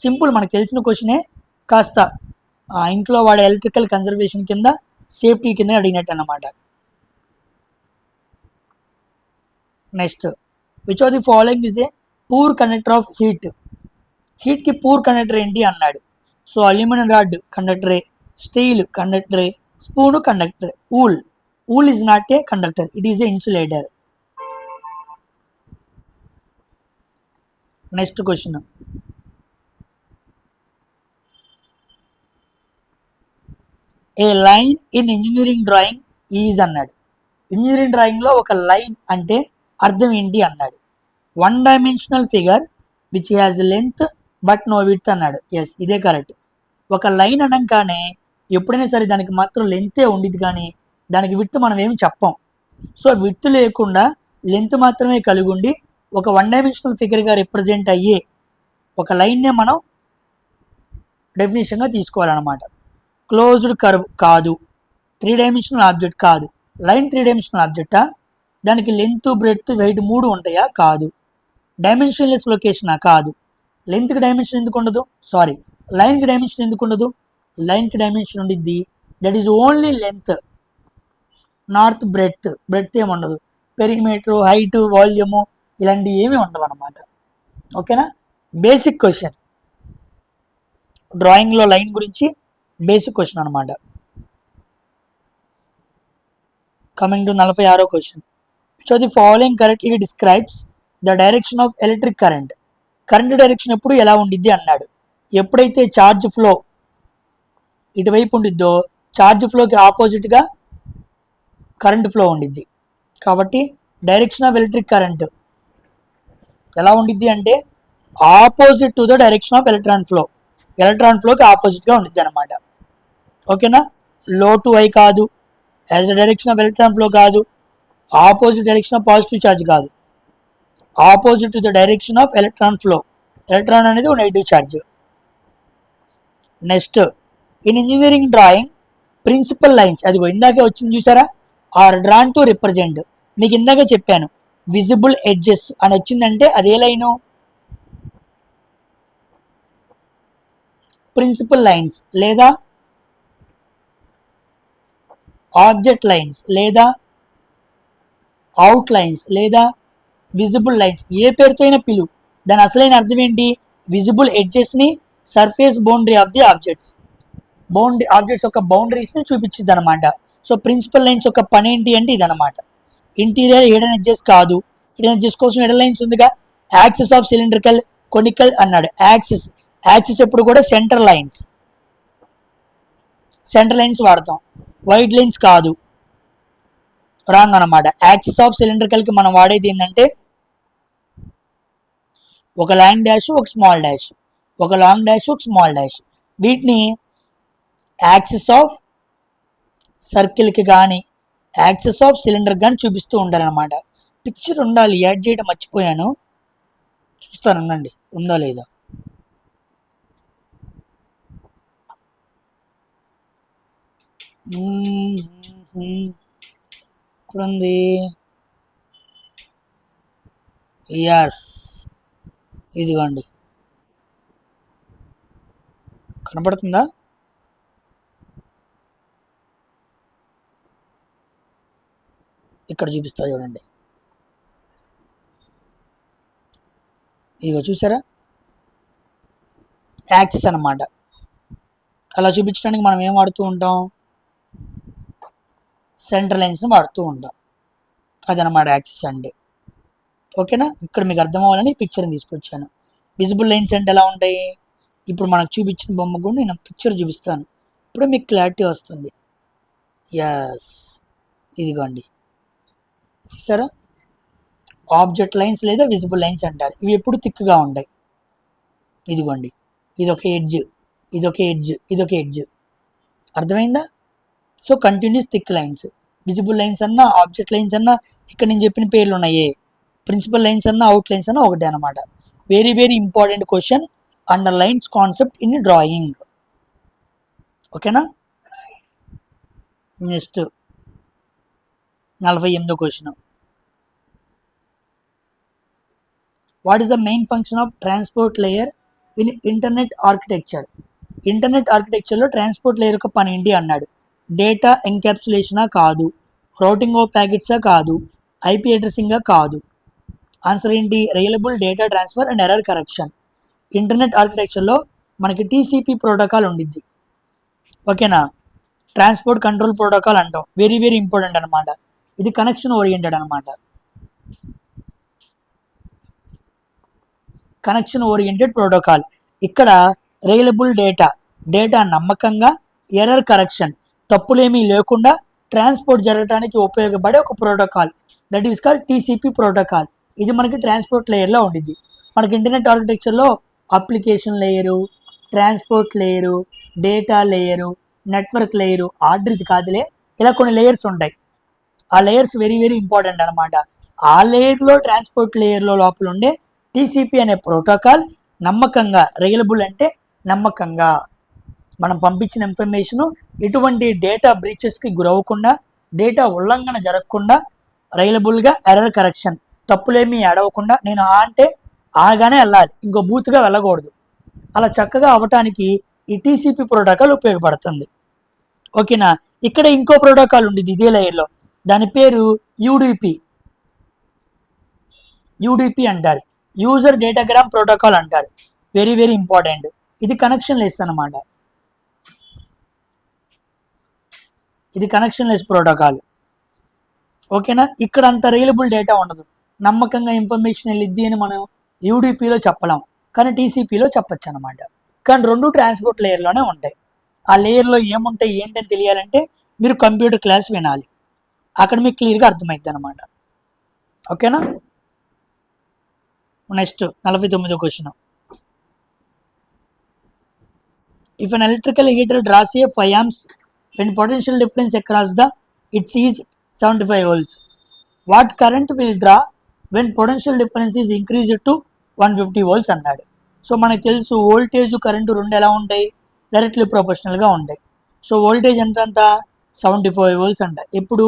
S1: సింపుల్, మనకు తెలిసిన క్వశ్చనే, కాస్త ఇంట్లో వాడే ఎలక్ట్రికల్ కన్జర్వేషన్ కింద సేఫ్టీ కింద అడిగినట్టు అన్నమాట. Next, which of the following is a poor conductor of heat. హీట్కి పూర్ కండక్టర్ ఏంటి అన్నాడు. సో అల్యూమినియం రాడ్ కండక్టరే, స్టీల్ కండక్టరే, spoon conductor. Wool is not a conductor, it is an insulator. Next question, a line in engineering drawing is అన్నాడు. Engineering డ్రాయింగ్లో ఒక line అంటే అర్థం ఏంటి అన్నాడు. 1 dimensional figure which has length but no width అన్నాడు. ఎస్, ఇదే కరెక్ట్. ఒక లైన్ అనగానే ఎప్పుడైనా సరే దానికి మాత్రం లెంతే ఉండిద్ది, కానీ దానికి విడ్త్ మనం ఏమి చెప్పం. సో విడ్త్ లేకుండా లెంత్ మాత్రమే కలిగి ఉండి ఒక 1 డైమెన్షనల్ ఫిగర్గా రిప్రజెంట్ అయ్యే ఒక లైన్నే మనం డెఫినేషన్గా తీసుకోవాలన్నమాట. క్లోజ్డ్ కర్వ్ కాదు, 3 డైమెన్షనల్ ఆబ్జెక్ట్ కాదు. లైన్ 3 డైమెన్షనల్ ఆబ్జెక్టా, దానికి లెంత్ బ్రెడ్త్ వెయిట్ 3 ఉంటాయా, కాదు. డైమెన్షన్లెస్ లొకేషనా, కాదు. లెంత్కి డైమెన్షన్ ఎందుకు ఉండదు, సారీ, లైన్కి డైమెన్షన్ ఎందుకు ఉండదు. లైన్కి డైమెన్షన్ ఉండిద్ది, that is only length, not breadth ఏమి ఉండదు. పెరిమీటర్, హైట్, వాల్యూము ఇలాంటివి ఏమీ ఉండవు అన్నమాట. ఓకేనా, బేసిక్ క్వశ్చన్ డ్రాయింగ్లో లైన్ గురించి బేసిక్ క్వశ్చన్ అనమాట. కమింగ్ టు 46వ question. So the following correctly describes the direction of electric current. Current direction ఎప్పుడు ఎలా ఉండిద్ది అన్నాడు. ఎప్పుడైతే ఛార్జ్ ఫ్లో ఇటువైపు ఉండిద్దో ఛార్జ్ ఫ్లోకి ఆపోజిట్గా కరెంట్ ఫ్లో ఉండిద్ది. కాబట్టి డైరెక్షన్ ఆఫ్ ఎలక్ట్రిక్ కరెంట్ ఎలా ఉండిద్ది అంటే opposite to the direction of electron flow. Electron ఫ్లోకి ఆపోజిట్గా ఉండిద్ది అనమాట. ఓకేనా, లో టు హై కాదు, as the direction of electron flow కాదు, opposite direction of positive charge కాదు, opposite to the direction of electron flow. Electron అనేది ఒక negative charge. Next, in engineering drawing principal lines, అదిగో ఇందాకే వచ్చింది చూసారా, ఆర్ డ్రాన్ టు రిప్రజెంట్. మీకు ఇందాకే చెప్పాను, విజిబుల్ ఎడ్జెస్ అని వచ్చిందంటే అదే లైను, ప్రిన్సిపల్ లైన్స్ లేదా ఆబ్జెక్ట్ లైన్స్ లేదా అవుట్ లైన్స్ లేదా విజిబుల్ లైన్స్, ఏ పేరుతో అయినా పిలువు, దాని అసలైన అర్థం ఏంటి? విజిబుల్ ఎడ్జెస్ని surface boundary of the objects, objects యొక్క బౌండరీస్ని చూపించింది అనమాట. సో ప్రిన్సిపల్ లైన్స్ యొక్క పని ఏంటి అంటే ఇదనమాట. ఇంటీరియర్ హిడెన్ ఎడ్జెస్ కాదు, హిడెన్ ఎడ్జెస్ కోసం హిడెన్ లైన్స్ ఉందిగా. యాక్సిస్ ఆఫ్ సిలిండ్రికల్ కొనికల్ అన్నాడు. యాక్సిస్ ఎప్పుడు కూడా సెంటర్ లైన్స్ వాడతాం, వైడ్ లైన్స్ కాదు, రాంగ్ అనమాట. యాక్సిస్ ఆఫ్ సిలిండ్రికల్కి మనం వాడేది ఏంటంటే ఒక లాంగ్ డాష్, ఒక స్మాల్ డాష్, ఒక లాంగ్ డాష్, ఒక స్మాల్ డాష్. వీటిని యాక్సిస్ ఆఫ్ సర్కిల్కి కానీ యాక్సిస్ ఆఫ్ సిలిండర్ కానీ చూపిస్తూ ఉండాలన్నమాట. పిక్చర్ ఉండాలి, యాడ్ చేయడం మర్చిపోయాను, చూస్తాను ఉండండి ఉందో లేదో. ఇక్కడుంది, ఎస్ ఇదిగోండి, కనపడుతుందా? ఇక్కడ చూపిస్తా చూడండి, ఇదిగో చూసారా, యాక్సిస్ అన్నమాట. అలా చూపించడానికి మనం ఏం వాడుతూ ఉంటాం? సెంటర్ లైన్స్ని వాడుతూ ఉంటాం, అదనమాట యాక్సిస్ అంటే. ఓకేనా? ఇక్కడ మీకు అర్థం అవ్వాలని పిక్చర్ని తీసుకొచ్చాను. విజిబుల్ లైన్స్ అంటే ఎలా ఉంటాయి? ఇప్పుడు మనకు చూపించిన బొమ్మ కూడా నేను పిక్చర్ చూపిస్తాను, ఇప్పుడు మీకు క్లారిటీ వస్తుంది. ఎస్ ఇదిగోండి, చూసారా, ఆబ్జెక్ట్ లైన్స్ లేదా విజిబుల్ లైన్స్ అంటారు. ఇవి ఎప్పుడు థిక్గా ఉంటాయి. ఇదిగోండి, ఇదొక ఎడ్జ్, ఇదొక ఎడ్జ్, ఇదొక ఎడ్జ్, అర్థమైందా? So continuous thick lines. Visible lines అన్నా ఆబ్జెక్ట్ లైన్స్ అన్నా ఇక్కడ నేను చెప్పిన పేర్లు ఉన్నాయి. ప్రిన్సిపల్ లైన్స్ అన్నా అవుట్ లైన్స్ అన్నా ఒకటే అనమాట. Very very important question, under lines concept in drawing. ఓకేనా? నెక్స్ట్ 48వ question. What is the main function of transport layer in internet architecture? Internet ఆర్కిటెక్చర్లో ట్రాన్స్పోర్ట్ లేయర్ యొక్క పని ఏంటి అన్నాడు. డేటా ఎన్క్యాప్సులేషనా కాదు, రౌటింగ్ ఆఫ్ ప్యాకెట్సా కాదు, ఐపీ అడ్రసింగా కాదు. ఆన్సర్ ఏంటి? Reliable data transfer and error correction. Internet ఆర్కిటెక్చర్లో మనకి టీసీపీ ప్రోటోకాల్ ఉండిద్ది. ఓకేనా? ట్రాన్స్పోర్ట్ కంట్రోల్ ప్రోటోకాల్ అంటాం. వెరీ వెరీ ఇంపార్టెంట్ అనమాట. ఇది కనెక్షన్ ఓరియంటెడ్ అనమాట. Connection oriented protocol. ఇక్కడ రియలబుల్ డేటా నమ్మకంగా, ఎర్రర్ కరెక్షన్ తప్పులేమీ లేకుండా ట్రాన్స్పోర్ట్ జరగడానికి ఉపయోగపడే ఒక protocol, that is called TCP protocol. ఇది మనకి ట్రాన్స్పోర్ట్ లేయర్లో ఉండిద్ది. మనకి ఇంటర్నెట్ ఆర్కిటెక్చర్లో application layer, transport layer, data layer, network layer, order ఇది కాదులే, ఇలా కొన్ని లేయర్స్ ఉంటాయి. ఆ లేయర్స్ వెరీ వెరీ ఇంపార్టెంట్ అనమాట. ఆ లేయర్లో ట్రాన్స్పోర్ట్ లేయర్లో లోపల ఉండే టీసీపీ అనే ప్రోటోకాల్ నమ్మకంగా, రియలబుల్ అంటే నమ్మకంగా, మనం పంపించిన ఇన్ఫర్మేషను ఎటువంటి డేటా బ్రీచెస్కి గురవ్వకుండా, డేటా ఉల్లంఘన జరగకుండా, రియలబుల్గా, ఎర్రర్ కరెక్షన్ తప్పులేమీ అడవకుండా, నేను అంటే ఆగానే వెళ్ళాలి, ఇంకో బూత్గా వెళ్ళకూడదు, అలా చక్కగా అవ్వటానికి ఈ టీసీపీ ప్రోటోకాల్ ఉపయోగపడుతుంది. ఓకేనా? ఇక్కడ ఇంకో ప్రోటోకాల్ ఉండేది ఇదే లేయర్లో, దాని పేరు యూడిపి అంటారు, యూజర్ డేటాగ్రామ్ ప్రోటోకాల్ అంటారు. Very very important. ఇది కనెక్షన్ లెస్ అనమాట. ఇది కనెక్షన్ లెస్ ప్రోటోకాల్. ఓకేనా? ఇక్కడ అంత రియలబుల్ డేటా ఉండదు, నమ్మకంగా ఇన్ఫర్మేషన్ వెళ్ళిద్ది అని మనం యూడిపిలో చెప్పలేం, కానీ టీసీపీలో చెప్పచ్చు అనమాట. కానీ రెండు ట్రాన్స్పోర్ట్ లేయర్లోనే ఉంటాయి. ఆ లేయర్లో ఏముంటాయి ఏంటని తెలియాలంటే మీరు కంప్యూటర్ క్లాస్ వినాలి, అక్కడ మీకు క్లియర్గా అర్థమవుతుంది అనమాట. ఓకేనా? నెక్స్ట్ 49వ question. If an electrical heater draws a 5 amps when potential difference across the its is 75 volts, what current will draw when potential difference is increased to 150 volts అన్నాడు. సో మనకు తెలుసు వోల్టేజ్ కరెంటు రెండు ఎలా ఉంటాయి, directly ప్రొపోర్షనల్గా ఉంటాయి. So voltage ఎంత 75 volts అంట, ఎప్పుడు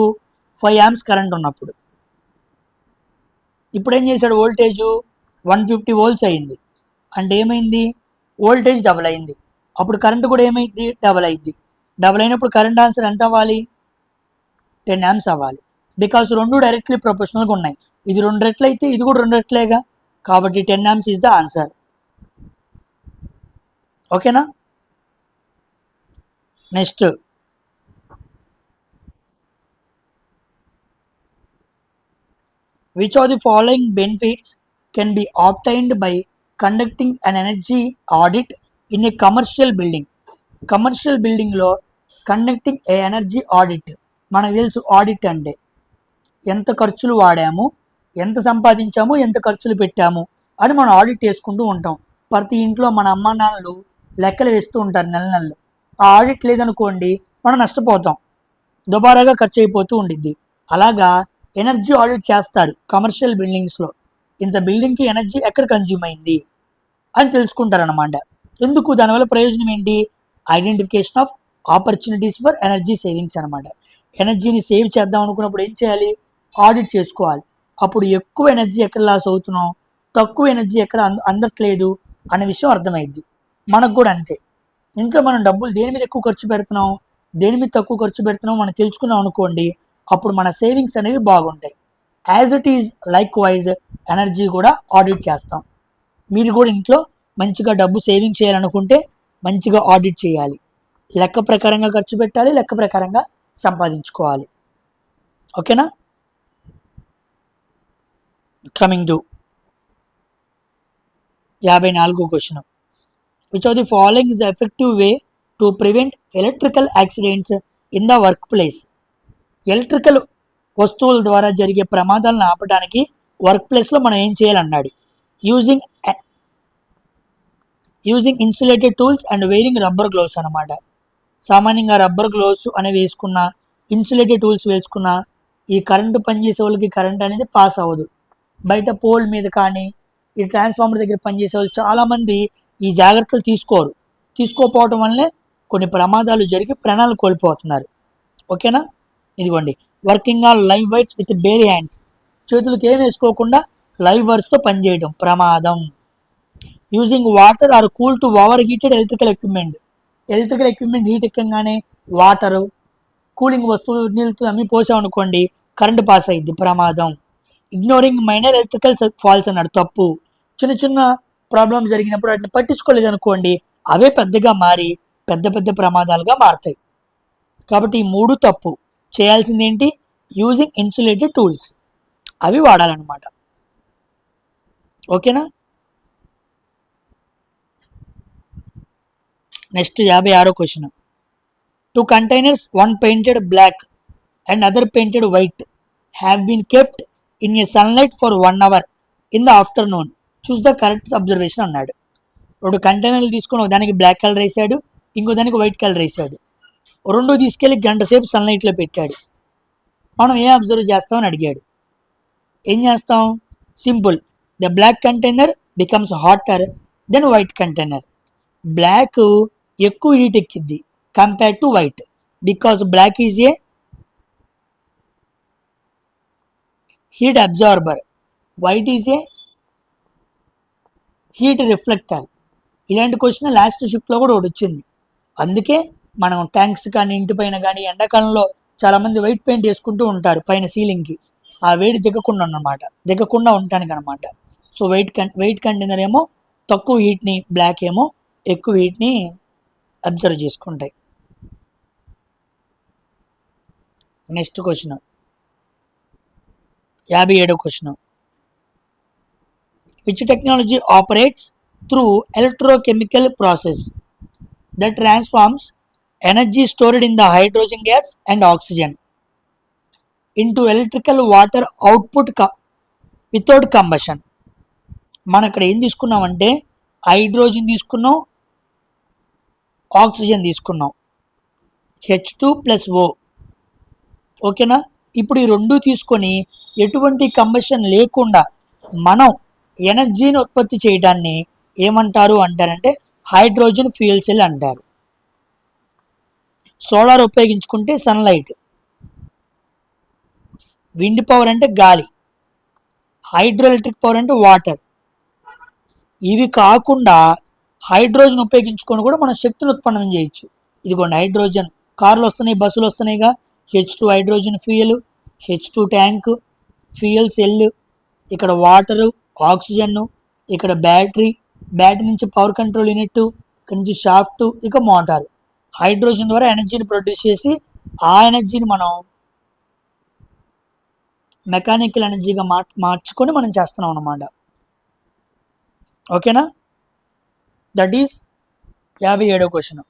S1: 5 amps కరెంట్ ఉన్నప్పుడు. ఇప్పుడు ఏం చేశాడు, వోల్టేజు 150 volts అయింది అంటే ఏమైంది, వోల్టేజ్ డబుల్ అయింది, అప్పుడు కరెంటు కూడా ఏమైంది, డబుల్ అయింది. డబుల్ అయినప్పుడు కరెంట్ ఆన్సర్ ఎంత అవ్వాలి, 10 amps అవ్వాలి. బికాస్ రెండు డైరెక్ట్లీ ప్రొపోర్షనల్గా ఉన్నాయి. ఇది 2 రెట్లు అయితే ఇది కూడా 2 రెట్లేగా, కాబట్టి 10 amps ఈజ్ ద ఆన్సర్. ఓకేనా? Next, which of the following benefits can be obtained by conducting an energy audit in a commercial building? Commercial బిల్డింగ్లో కండక్టింగ్ ఏ ఎనర్జీ ఆడిట్. మనకు తెలుసు ఆడిట్ అంటే ఎంత ఖర్చులు వాడాము, ఎంత సంపాదించాము, ఎంత ఖర్చులు పెట్టాము అని మనం ఆడిట్ చేసుకుంటూ ఉంటాం. ప్రతి ఇంట్లో మన అమ్మ నాన్నలు లెక్కలు వేస్తూ ఉంటారు నెల నెలలు. ఆ ఆడిట్ లేదనుకోండి మనం నష్టపోతాం, దుబారాగా ఖర్చు అయిపోతూ ఉండిద్ది. అలాగా ఎనర్జీ ఆడిట్ చేస్తారు కమర్షియల్ బిల్డింగ్స్లో. ఇంత బిల్డింగ్కి ఎనర్జీ ఎక్కడ కన్జ్యూమ్ అయింది అని తెలుసుకుంటారనమాట. ఎందుకు? దానివల్ల ప్రయోజనం ఏంటి? Identification of opportunities for energy savings అనమాట. ఎనర్జీని సేవ్ చేద్దాం అనుకున్నప్పుడు ఏం చేయాలి? ఆడిట్ చేసుకోవాలి. అప్పుడు ఎక్కువ ఎనర్జీ ఎక్కడ లాస్ అవుతున్నాం, తక్కువ ఎనర్జీ ఎక్కడ అందట్లేదు అనే విషయం అర్థమైద్ది. మనకు కూడా అంతే. ఇంట్లో మనం డబ్బులు దేని మీద ఎక్కువ ఖర్చు పెడుతున్నాం, దేని మీద తక్కువ ఖర్చు పెడుతున్నాం మనం తెలుసుకున్నాం అనుకోండి, అప్పుడు మన సేవింగ్స్ అనేవి బాగుంటాయి. As it is like wise energy కూడా ఆడిట్ చేస్తాం. మీరు కూడా ఇంట్లో మంచిగా డబ్బు సేవింగ్ చేయాలనుకుంటే మంచిగా ఆడిట్ చేయాలి. లెక్క ప్రకారంగా ఖర్చు పెట్టాలి, లెక్క ప్రకారంగా సంపాదించుకోవాలి. ఓకేనా? కమింగ్ టు 54వ question. Which of the following is effective way to prevent electrical accidents in the work place? Electrical వస్తువుల ద్వారా జరిగే ప్రమాదాలను ఆపడానికి వర్క్ ప్లేస్లో మనం ఏం చేయాలన్నాడు? Using insulated tools and wearing rubber gloves అనమాట. సామాన్యంగా రబ్బర్ గ్లోవ్స్ అనేవి వేసుకున్న, ఇన్సులేటెడ్ టూల్స్ వేసుకున్న ఈ కరెంటు పనిచేసే వాళ్ళకి కరెంట్ అనేది పాస్ అవ్వదు. బయట పోల్ మీద కానీ ఈ ట్రాన్స్ఫార్మర్ దగ్గర పనిచేసే వాళ్ళు చాలామంది ఈ జాగ్రత్తలు తీసుకోకపోవడం వల్లే కొన్ని ప్రమాదాలు జరిగి ప్రాణాలు కోల్పోతున్నారు. ఓకేనా? ఇదిగోండి, working on live wires with bare hands. చేతులకు ఏం వేసుకోకుండా లైవ్ వైర్స్తో పనిచేయడం ప్రమాదం. Using water or cool to overheated electrical equipment. Electrical equipment heat ఎక్కగానే వాటరు, కూలింగ్ వస్తువులు నీళ్ళతో అమ్మి పోసామనుకోండి కరెంటు పాస్ అయ్యిద్ది, ప్రమాదం. ఇగ్నోరింగ్ మైనర్ ఎలక్ట్రికల్ ఫాల్స్ అన్నాడు, తప్పు. చిన్న చిన్న ప్రాబ్లమ్స్ జరిగినప్పుడు వాటిని పట్టించుకోలేదు అనుకోండి, అవే పెద్దగా మారి పెద్ద పెద్ద ప్రమాదాలుగా మారుతాయి. కాబట్టి ఈ 3 తప్పు. చేయాల్సింది ఏంటి? యూజింగ్ ఇన్సులేటెడ్ టూల్స్, అవి వాడాలన్నమాట. ఓకేనా? నెక్స్ట్ 56వ question. 2 containers, one painted black and other painted white, have been kept in a sunlight for 1 hour in the afternoon. Choose the correct observation అన్నాడు. 2 కంటైనర్లు తీసుకొని ఒక దానికి బ్లాక్ కలర్ వేసాడు, ఇంకో దానికి వైట్ కలర్ వేసాడు. 2 తీసుకెళ్ళి గంట సేపు సన్లైట్లో పెట్టాడు. మనం ఏం అబ్జర్వ్ చేస్తామని అడిగాడు. ఏం చేస్తాం? Simple. The black container becomes hotter than white container. Black ఎక్కువ హీట్ ఎక్కిద్ది compare to white, because black is a heat absorber, white is a heat reflector. ఇలాంటి క్వశ్చన్ లాస్ట్ షిఫ్ట్లో కూడా ఒకటి వచ్చింది. అందుకే మనం ట్యాంక్స్ కానీ ఇంటి పైన కానీ ఎండాకాలంలో చాలామంది వైట్ పెయింట్ వేసుకుంటూ ఉంటారు పైన సీలింగ్కి, ఆ వేడి దిగకుండా ఉండటానికి అనమాట. సో వైట్ కంటైనర్ ఏమో తక్కువ హీట్ని, బ్లాక్ ఏమో ఎక్కువ హీట్ని అబ్జర్వ్ చేసుకుంటాయి. నెక్స్ట్ క్వశ్చన్ 57వ question. Which technology operates through electrochemical process that transforms energy stored in the hydrogen gas and oxygen into electrical water output without combustion? మనం ఇక్కడ ఏం తీసుకున్నామంటే హైడ్రోజన్ తీసుకున్నాం, ఆక్సిజన్ తీసుకున్నాం, H2+O. ఓకేనా? ఇప్పుడు ఈ 2 తీసుకొని ఎటువంటి కంబషన్ లేకుండా మనం ఎనర్జీని ఉత్పత్తి చేయడాన్ని ఏమంటారు అంటారంటే హైడ్రోజన్ ఫ్యూయల్ సెల్ అంటారు. సోలార్ ఉపయోగించుకుంటే సన్లైట్, విండ్ పవర్ అంటే గాలి, హైడ్రో ఎలక్ట్రిక్ పవర్ అంటే వాటర్. ఇవి కాకుండా హైడ్రోజన్ ఉపయోగించుకొని కూడా మనం శక్తిని ఉత్పన్నం చేయొచ్చు. ఇదిగోండి హైడ్రోజన్, కార్లు వస్తున్నాయి, బస్సులు వస్తున్నాయిగా, H2 hydrogen fuel, H2 tank, fuel cell, ఇక్కడ వాటరు, ఆక్సిజన్, ఇక్కడ బ్యాటరీ నుంచి పవర్ కంట్రోల్ యూనిట్, ఇక్కడ నుంచి షాఫ్ట్, ఇక మోటార్. హైడ్రోజన్ ద్వారా ఎనర్జీని ప్రొడ్యూస్ చేసి ఆ ఎనర్జీని మనం మెకానికల్ ఎనర్జీగా మార్చుకొని మనం చేస్తున్నాం అన్నమాట. ఓకేనా? దట్ ఈస్ 57వ క్వశ్చన్.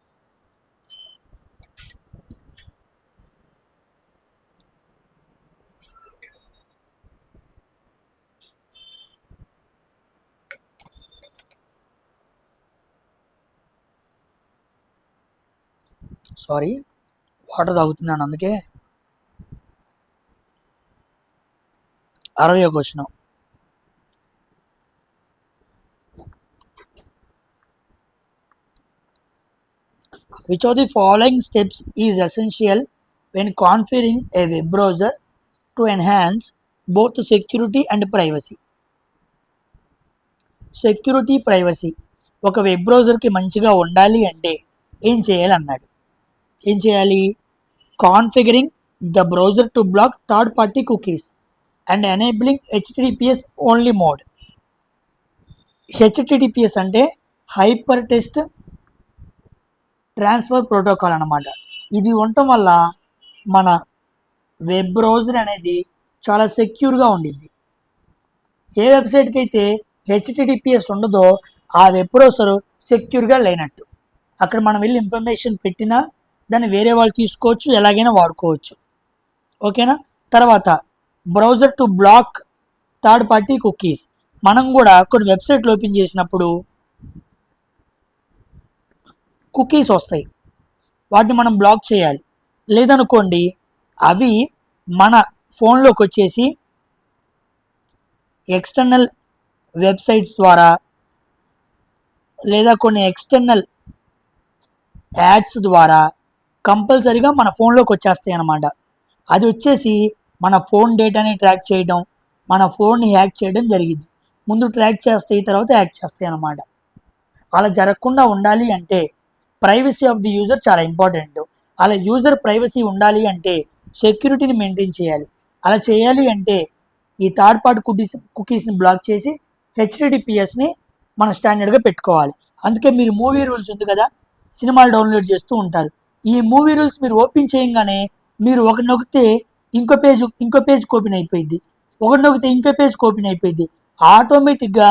S1: సారీ, వాటర్ తాగుతున్నాను అందుకే. 60వ question. Which of the following steps is essential when configuring a web browser to enhance both security and privacy? Security, privacy ఒక వెబ్ బ్రౌజర్కి మంచిగా ఉండాలి అంటే ఏం చేయాలి అన్నాడు. ఏం చేయాలి? Configuring the browser to block third party cookies and enabling HTTPS only mode. HTTPS అంటే హైపర్ టెక్స్ట్ ట్రాన్స్ఫర్ ప్రోటోకాల్ అన్నమాట. ఇది ఉండటం వల్ల మన వెబ్ బ్రౌజర్ అనేది చాలా సెక్యూర్గా ఉండిద్ది. ఏ వెబ్సైట్కి అయితే HTTPS ఉండదో ఆ వెబ్ బ్రౌజర్ సెక్యూర్గా లేనట్టు. అక్కడ మనం వెళ్ళి ఇన్ఫర్మేషన్ పెట్టినా దాన్ని వేరే వాళ్ళు తీసుకోవచ్చు, ఎలాగైనా వాడుకోవచ్చు. ఓకేనా? తర్వాత browser to block third party cookies. మనం కూడా కొన్ని వెబ్సైట్లు ఓపెన్ చేసినప్పుడు కుకీస్ వస్తాయి, వాటిని మనం బ్లాక్ చేయాలి. లేదనుకోండి అవి మన ఫోన్లోకి వచ్చేసి ఎక్స్టర్నల్ వెబ్సైట్స్ ద్వారా లేదా కొన్ని ఎక్స్టర్నల్ యాడ్స్ ద్వారా కంపల్సరీగా మన ఫోన్లోకి వచ్చేస్తాయి అన్నమాట. అది వచ్చేసి మన ఫోన్ డేటాని ట్రాక్ చేయడం, మన ఫోన్ని హ్యాక్ చేయడం జరిగింది. ముందు ట్రాక్ చేస్తాయి, తర్వాత హ్యాక్ చేస్తాయి అన్నమాట. అలా జరగకుండా ఉండాలి అంటే ప్రైవసీ ఆఫ్ ది యూజర్ చాలా ఇంపార్టెంట్. అలా యూజర్ ప్రైవసీ ఉండాలి అంటే సెక్యూరిటీని మెయింటైన్ చేయాలి. అలా చేయాలి అంటే ఈ థర్డ్ పార్టీ కుకీస్ని బ్లాక్ చేసి HTTPSని మన స్టాండర్డ్గా పెట్టుకోవాలి. అందుకే మీరు మూవీ రూల్స్ ఉంది కదా, సినిమాలు డౌన్లోడ్ చేస్తూ ఉంటారు. ఈ మూవీ రూల్స్ మీరు ఓపెన్ చేయగానే మీరు ఒకటి నొక్కితే ఇంకో పేజ్ ఓపెన్ అయిపోయింది, ఒకటి నొక్కితే ఇంకో పేజ్ ఓపెన్ అయిపోయింది. ఆటోమేటిక్గా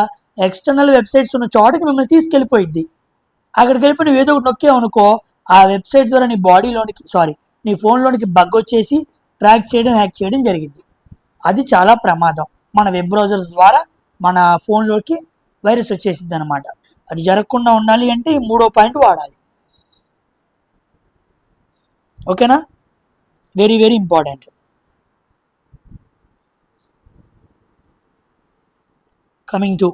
S1: ఎక్స్టర్నల్ వెబ్సైట్స్ ఉన్న చోటకి మిమ్మల్ని తీసుకెళ్ళిపోయింది. అక్కడికి వెళ్ళిపోయి నువ్వు ఏదో ఒకటి నొక్కావనుకో ఆ వెబ్సైట్ ద్వారా నీ ఫోన్లోనికి బగ్ వచ్చేసి ట్రాక్ చేయడం, హ్యాక్ చేయడం జరిగింది. అది చాలా ప్రమాదం. మన వెబ్ బ్రౌజర్స్ ద్వారా మన ఫోన్లోకి వైరస్ వచ్చేసింది అనమాట. అది జరగకుండా ఉండాలి అంటే ఈ 3వ పాయింట్ వాడాలి. ఓకేనా? Very very important. Coming to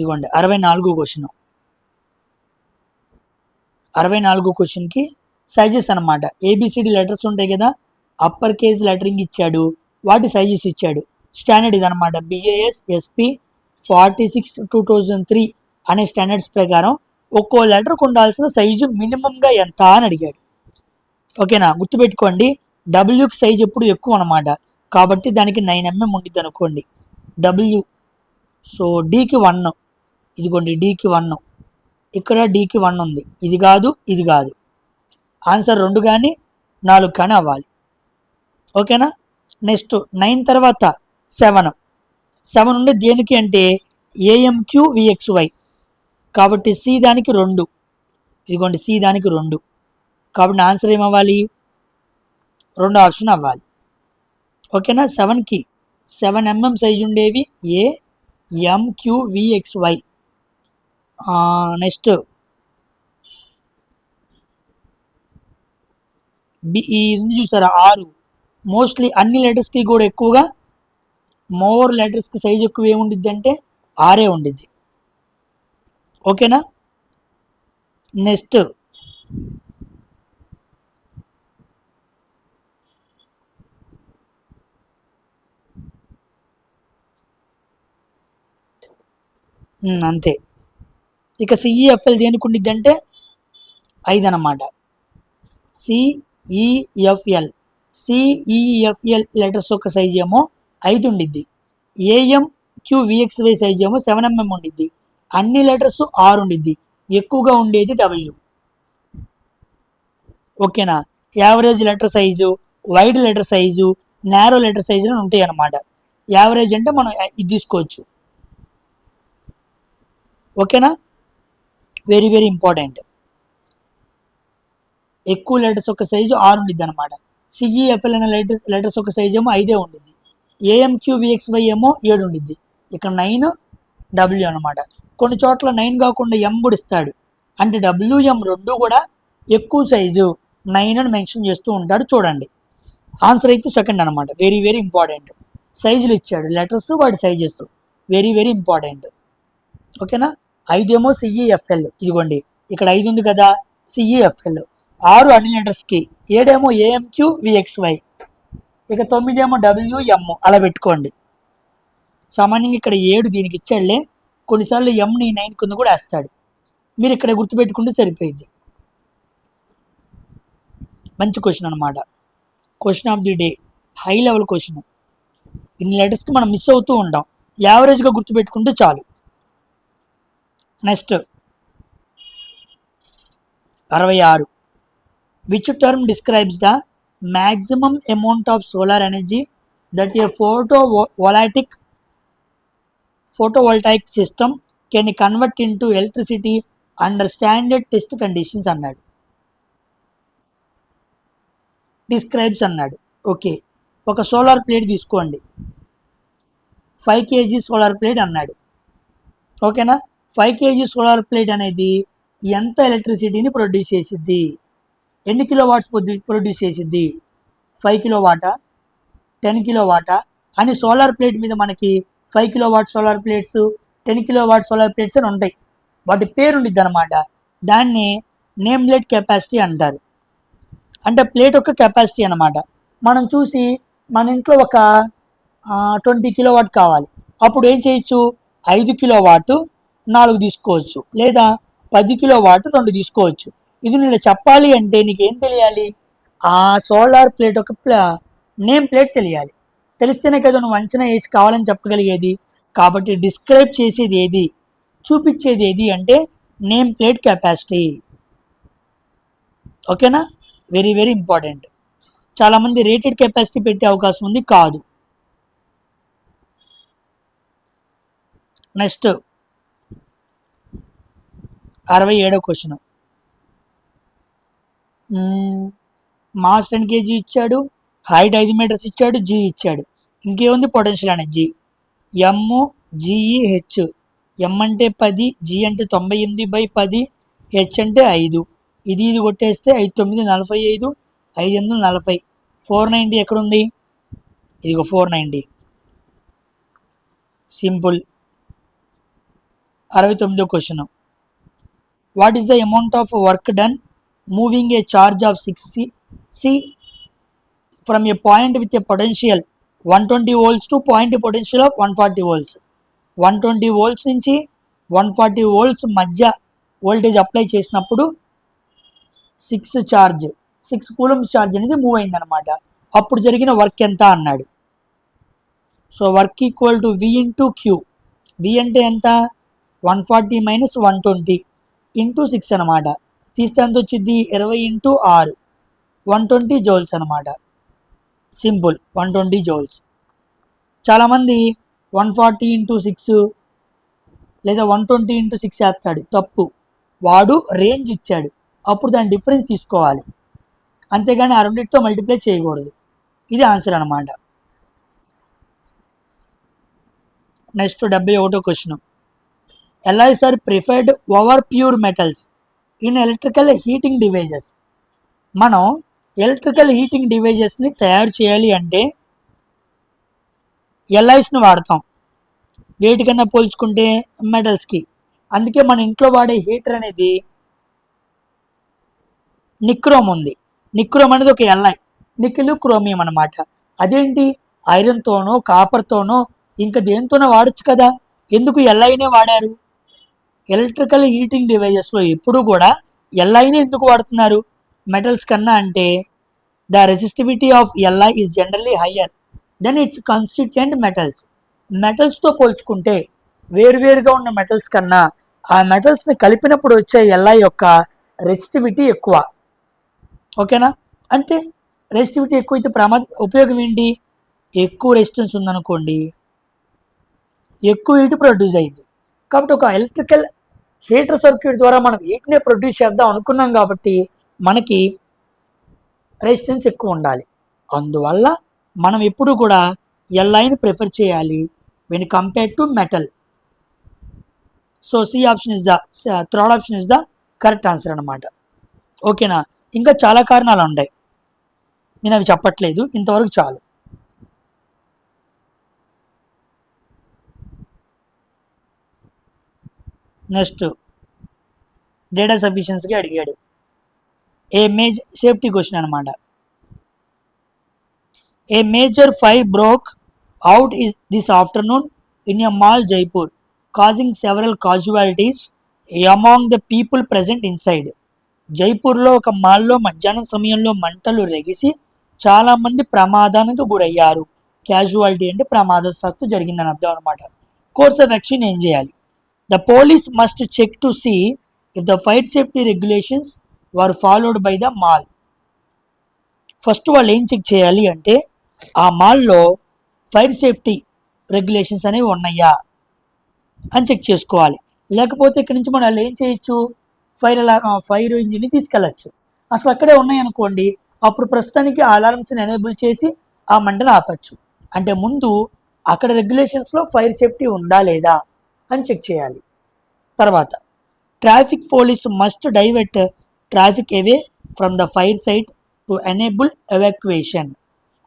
S1: ఇవ్వండి 64 క్వశ్చన్. 64 క్వశ్చన్కి సైజెస్ అనమాట. ABCD లెటర్స్ ఉంటాయి కదా, అప్పర్ కేస్ లెటరింగ్ ఇచ్చాడు, వాటి సైజెస్ ఇచ్చాడు. స్టాండర్డ్ ఇదనమాట. BAS SP 46/2003 అనే స్టాండర్డ్స్ ప్రకారం ఒక్కో లెటర్కి ఉండాల్సిన సైజు మినిమంగా ఎంత అని అడిగాడు. ఓకేనా? గుర్తుపెట్టుకోండి, డబ్ల్యూకి సైజ్ ఎప్పుడు ఎక్కువ అనమాట, కాబట్టి దానికి 9mm ఉండిద్ది అనుకోండి డబ్ల్యూ. సో డీకి 1, ఇదిగోండి డీకి 1, ఇక్కడ డీకి 1 ఉంది. ఇది కాదు, ఇది కాదు. ఆన్సర్ 2 కానీ 4 కానీ అవ్వాలి. ఓకేనా? నెక్స్ట్ 9 తర్వాత 7 ఉండే దేనికి అంటే AMQVXY, కాబట్టి సి దానికి 2, ఇదిగోండి సి దానికి 2, కాబట్టి ఆన్సర్ ఏమవ్వాలి? 2 ఆప్షన్ అవ్వాలి. ఓకేనా? 7కి 7mm సైజు ఉండేవి AMQVXY. నెక్స్ట్ ఇది చూసారా 6, మోస్ట్లీ అన్ని లెటర్స్కి కూడా ఎక్కువగా మోర్ లెటర్స్కి సైజ్ ఎక్కువ ఏముండిద్ది అంటే 6 ఉండిద్ది. ఓకేనా? నెక్స్ట్ అంతే. ఇక CEFL దేనికి ఉండిద్ది అంటే 5 అన్నమాట. సిఈఎఫ్ఎల్ సిఈఎఫ్ఎల్ లెటర్స్ యొక్క సైజ్ ఏమో 5 ఉండిద్ది. ఏఎంక్యూవిఎక్స్వై సైజ్ ఏమో 7mm ఉండిద్ది. అన్ని లెటర్స్ 6 ఉండిద్ది. ఎక్కువగా ఉండేది డబ్ల్యూ. ఓకేనా. Average letter size, wide letter size, narrow letter size అని ఉంటాయి అన్నమాట. యావరేజ్ అంటే మనం ఇది తీసుకోవచ్చు. ఓకేనా, వెరీ వెరీ ఇంపార్టెంట్. ఎక్కువ లెటర్స్ యొక్క సైజు 6 ఉండిద్ది అనమాట. సిఈఎఫ్ఎల్ అనే లెటర్స్ యొక్క సైజ్ ఏమో 5 ఉండిద్ది. ఏఎంక్యూవిఎక్స్వై ఏమో 7 ఉండిద్ది. ఇక్కడ 9 డబ్ల్యూ అనమాట. కొన్ని చోట్ల 9 కాకుండా ఎం కూడా ఇస్తాడు. అంటే డబ్ల్యూఎం రెండు కూడా ఎక్కువ సైజు 9 అని మెన్షన్ చేస్తూ ఉంటాడు. చూడండి, ఆన్సర్ అయితే సెకండ్ అనమాట. Very very important. సైజులు ఇచ్చాడు, లెటర్స్ వాటి సైజెస్ వెరీ వెరీ ఇంపార్టెంట్. ఓకేనా. 5 ఏమో సిఈఎఫ్ఎల్, ఇదిగోండి ఇక్కడ 5 ఉంది కదా సిఈఎఫ్ఎల్. 6 అన్ని లెటర్స్కి, 7 ఏమో ఏఎంక్యూవిఎక్స్వై, ఇక 9 ఏమో డబ్ల్యూఎం. అలా పెట్టుకోండి. సామాన్యంగా ఇక్కడ 7 దీనికి ఇచ్చాడులే, కొన్నిసార్లు ఎంని 9 కింద కూడా వేస్తాడు. మీరు ఇక్కడ గుర్తుపెట్టుకుంటే సరిపోయింది. మంచి క్వశ్చన్ అనమాట. Question of the day, high level question. ఇన్ని లెటర్స్కి మనం మిస్ అవుతూ ఉంటాం. యావరేజ్గా గుర్తుపెట్టుకుంటే చాలు. Next 66. Which term describes the maximum amount of solar energy that A photovoltaic system can convert into electricity under standard test conditions అన్నాడు. Describes అన్నాడు. Okay, ఒక సోలార్ ప్లేట్ తీసుకోండి. 5 kg సోలార్ ప్లేట్ అన్నాడు. ఓకేనా. 5 kg సోలార్ ప్లేట్ అనేది ఎంత ఎలక్ట్రిసిటీని produce చేసిద్ది, ఎన్ని కిలోవాట్స్ ప్రొడ్యూస్ చేసిద్ది? 5 కిలోవాటా, 10 కిలోవాటా అని సోలార్ ప్లేట్ మీద మనకి 5 kilowatt solar plates, 10 kilowatt solar plates అని ఉంటాయి. వాటి పేరు ఉండిద్ది అనమాట. దాన్ని నేమ్ ప్లేట్ కెపాసిటీ అంటారు. అంటే ప్లేట్ యొక్క కెపాసిటీ అనమాట. మనం చూసి మన ఇంట్లో ఒక 20 కిలోవాట్ కావాలి, అప్పుడు ఏం చేయొచ్చు? 5 కిలోవాట్ 4 తీసుకోవచ్చు, లేదా 10 కిలోవాట్ 2 తీసుకోవచ్చు. ఇది నేను చెప్పాలి అంటే నీకేం తెలియాలి? ఆ సోలార్ ప్లేట్ యొక్క నేమ్ ప్లేట్ తెలియాలి. తెలిస్తేనే కదా నువ్వు అంచనా వేసి కావాలని చెప్పగలిగేది. కాబట్టి డిస్క్రైబ్ చేసేది ఏది, చూపించేది ఏది అంటే నేమ్ ప్లేట్ కెపాసిటీ. ఓకేనా, వెరీ వెరీ ఇంపార్టెంట్. చాలామంది రేటెడ్ కెపాసిటీ పెట్టే అవకాశం ఉంది, కాదు. నెక్స్ట్ 67వ క్వశ్చన్. మాస్ 10 kg ఇచ్చాడు, హైట్ 5 మీటర్స్ ఇచ్చాడు, జీ ఇచ్చాడు. ఇంకేముంది? పొటెన్షియల్ ఎనర్జీ ఎమ్ జీఈహెచ్. ఎమ్ అంటే 10, జీ అంటే 98/10, హెచ్ అంటే 5. ఇది కొట్టేస్తే 5 9 45, 5 8 40. 490 ఎక్కడుంది? ఇదిగో 490. సింపుల్. 69వ question. What is the amount of work done moving a charge of 6C from a point with a potential 120 volts to point potential of 140 volts. 120 volts నుంచి 140 volts మధ్య వోల్టేజ్ అప్లై చేసినప్పుడు 6 coulombs charge అనేది move అయిందనమాట. అప్పుడు జరిగిన work ఎంత అన్నాడు. So work equal to v into q. V అంటే ఎంత? 140 మైనస్ 120 ఇంటూ 6 అనమాట. తీస్తే ఎంత వచ్చింది? 20 ఇంటూ 6, 120 జౌల్స్ అనమాట. Simple, 120 joules. చాలామంది 140 ఇంటూ 6 లేదా 120 ఇంటూ 6 వేస్తాడు. తప్పు. వాడు రేంజ్ ఇచ్చాడు, అప్పుడు దాని డిఫరెన్స్ తీసుకోవాలి, అంతేగాని ఆ రెండింటితో మల్టిప్లై చేయకూడదు. ఇది ఆన్సర్ అనమాట. నెక్స్ట్ 71వ question. alloys are preferred over pure metals in electrical heating devices. మనం ఎలక్ట్రికల్ హీటింగ్ డివైజెస్ని తయారు చేయాలి అంటే ఎల్ఐస్ని వాడతాం, వేటికన్నా పోల్చుకుంటే మెటల్స్కి. అందుకే మన ఇంట్లో వాడే హీటర్ అనేది నిక్రోమ్ ఉంది. నిక్రోమ్ అనేది ఒక ఎల్ఐ, నికిల్ క్రోమియం అనమాట. అదేంటి? ఐరన్తోనో కాపర్తోనో ఇంకా దేంతోనో వాడచ్చు కదా, ఎందుకు ఎల్ఐనే వాడారు? ఎలక్ట్రికల్ హీటింగ్ డివైజెస్లో ఎప్పుడు కూడా ఎల్ఐని ఎందుకు వాడుతున్నారు మెటల్స్ కన్నా అంటే the resistivity of alloy is generally higher than its constituent metals. మెటల్స్తో పోల్చుకుంటే వేరువేరుగా ఉన్న మెటల్స్ కన్నా ఆ మెటల్స్ని కలిపినప్పుడు వచ్చే ఎల్ఐ యొక్క రెసిస్టివిటీ ఎక్కువ. ఓకేనా? అంటే రెసిస్టివిటీ ఎక్కువైతే ఉపయోగం ఏంటి? ఎక్కువ రెసిస్టెన్స్ ఉందనుకోండి ఎక్కువ హీట్ ప్రొడ్యూస్ అయ్యింది. కాబట్టి ఒక ఎలక్ట్రికల్ హీటర్ సర్క్యూట్ ద్వారా మనం హీట్నే ప్రొడ్యూస్ చేద్దాం అనుకున్నాం కాబట్టి మనకి రెసిస్టెన్స్ ఎక్కువ ఉండాలి. అందువల్ల మనం ఎప్పుడు కూడా ఎల్ఐని ప్రిఫర్ చేయాలి when compare to metal. So C option is the third option is the correct answer అనమాట. ఓకేనా? ఇంకా చాలా కారణాలు ఉన్నాయి, నేను అవి చెప్పట్లేదు, ఇంతవరకు చాలు. నెక్స్ట్ డేటా సఫిషియన్సీగా అడిగాడు. ఏ మేజర్ సేఫ్టీ క్వశ్చన్ అనమాట. A major fire broke out is this afternoon in a mall Jaipur causing several casualties among the people present inside. జైపూర్లో ఒక మాల్లో మధ్యాహ్నం సమయంలో మంటలు రెగిసి చాలామంది ప్రమాదానికి గురయ్యారు. క్యాజువాలిటీ అంటే ప్రమాదవశాత్తు జరిగిందని అర్థం అనమాట. కోర్స్ ఆఫ్ యాక్షన్ ఏం చేయాలి? The police must check to see if the fire safety regulations were followed by the mall. First వాళ్ళు ఏం చెక్ చేయాలి అంటే ఆ మాల్లో ఫైర్ సేఫ్టీ రెగ్యులేషన్స్ అనేవి ఉన్నాయా అని చెక్ చేసుకోవాలి. లేకపోతే ఇక్కడి నుంచి మనం ఏం చేయొచ్చు, ఫైర్ ఇంజిన్ని తీసుకెళ్ళచ్చు. అసలు అక్కడే ఉన్నాయనుకోండి, అప్పుడు ప్రస్తుతానికి ఆ అలారమ్స్ని ఎనేబుల్ చేసి ఆ మంటను ఆపచ్చు. అంటే ముందు అక్కడ రెగ్యులేషన్స్లో ఫైర్ సేఫ్టీ ఉందా లేదా అని చెక్ చేయాలి. తర్వాత traffic police must divert traffic away from the fire site to enable evacuation.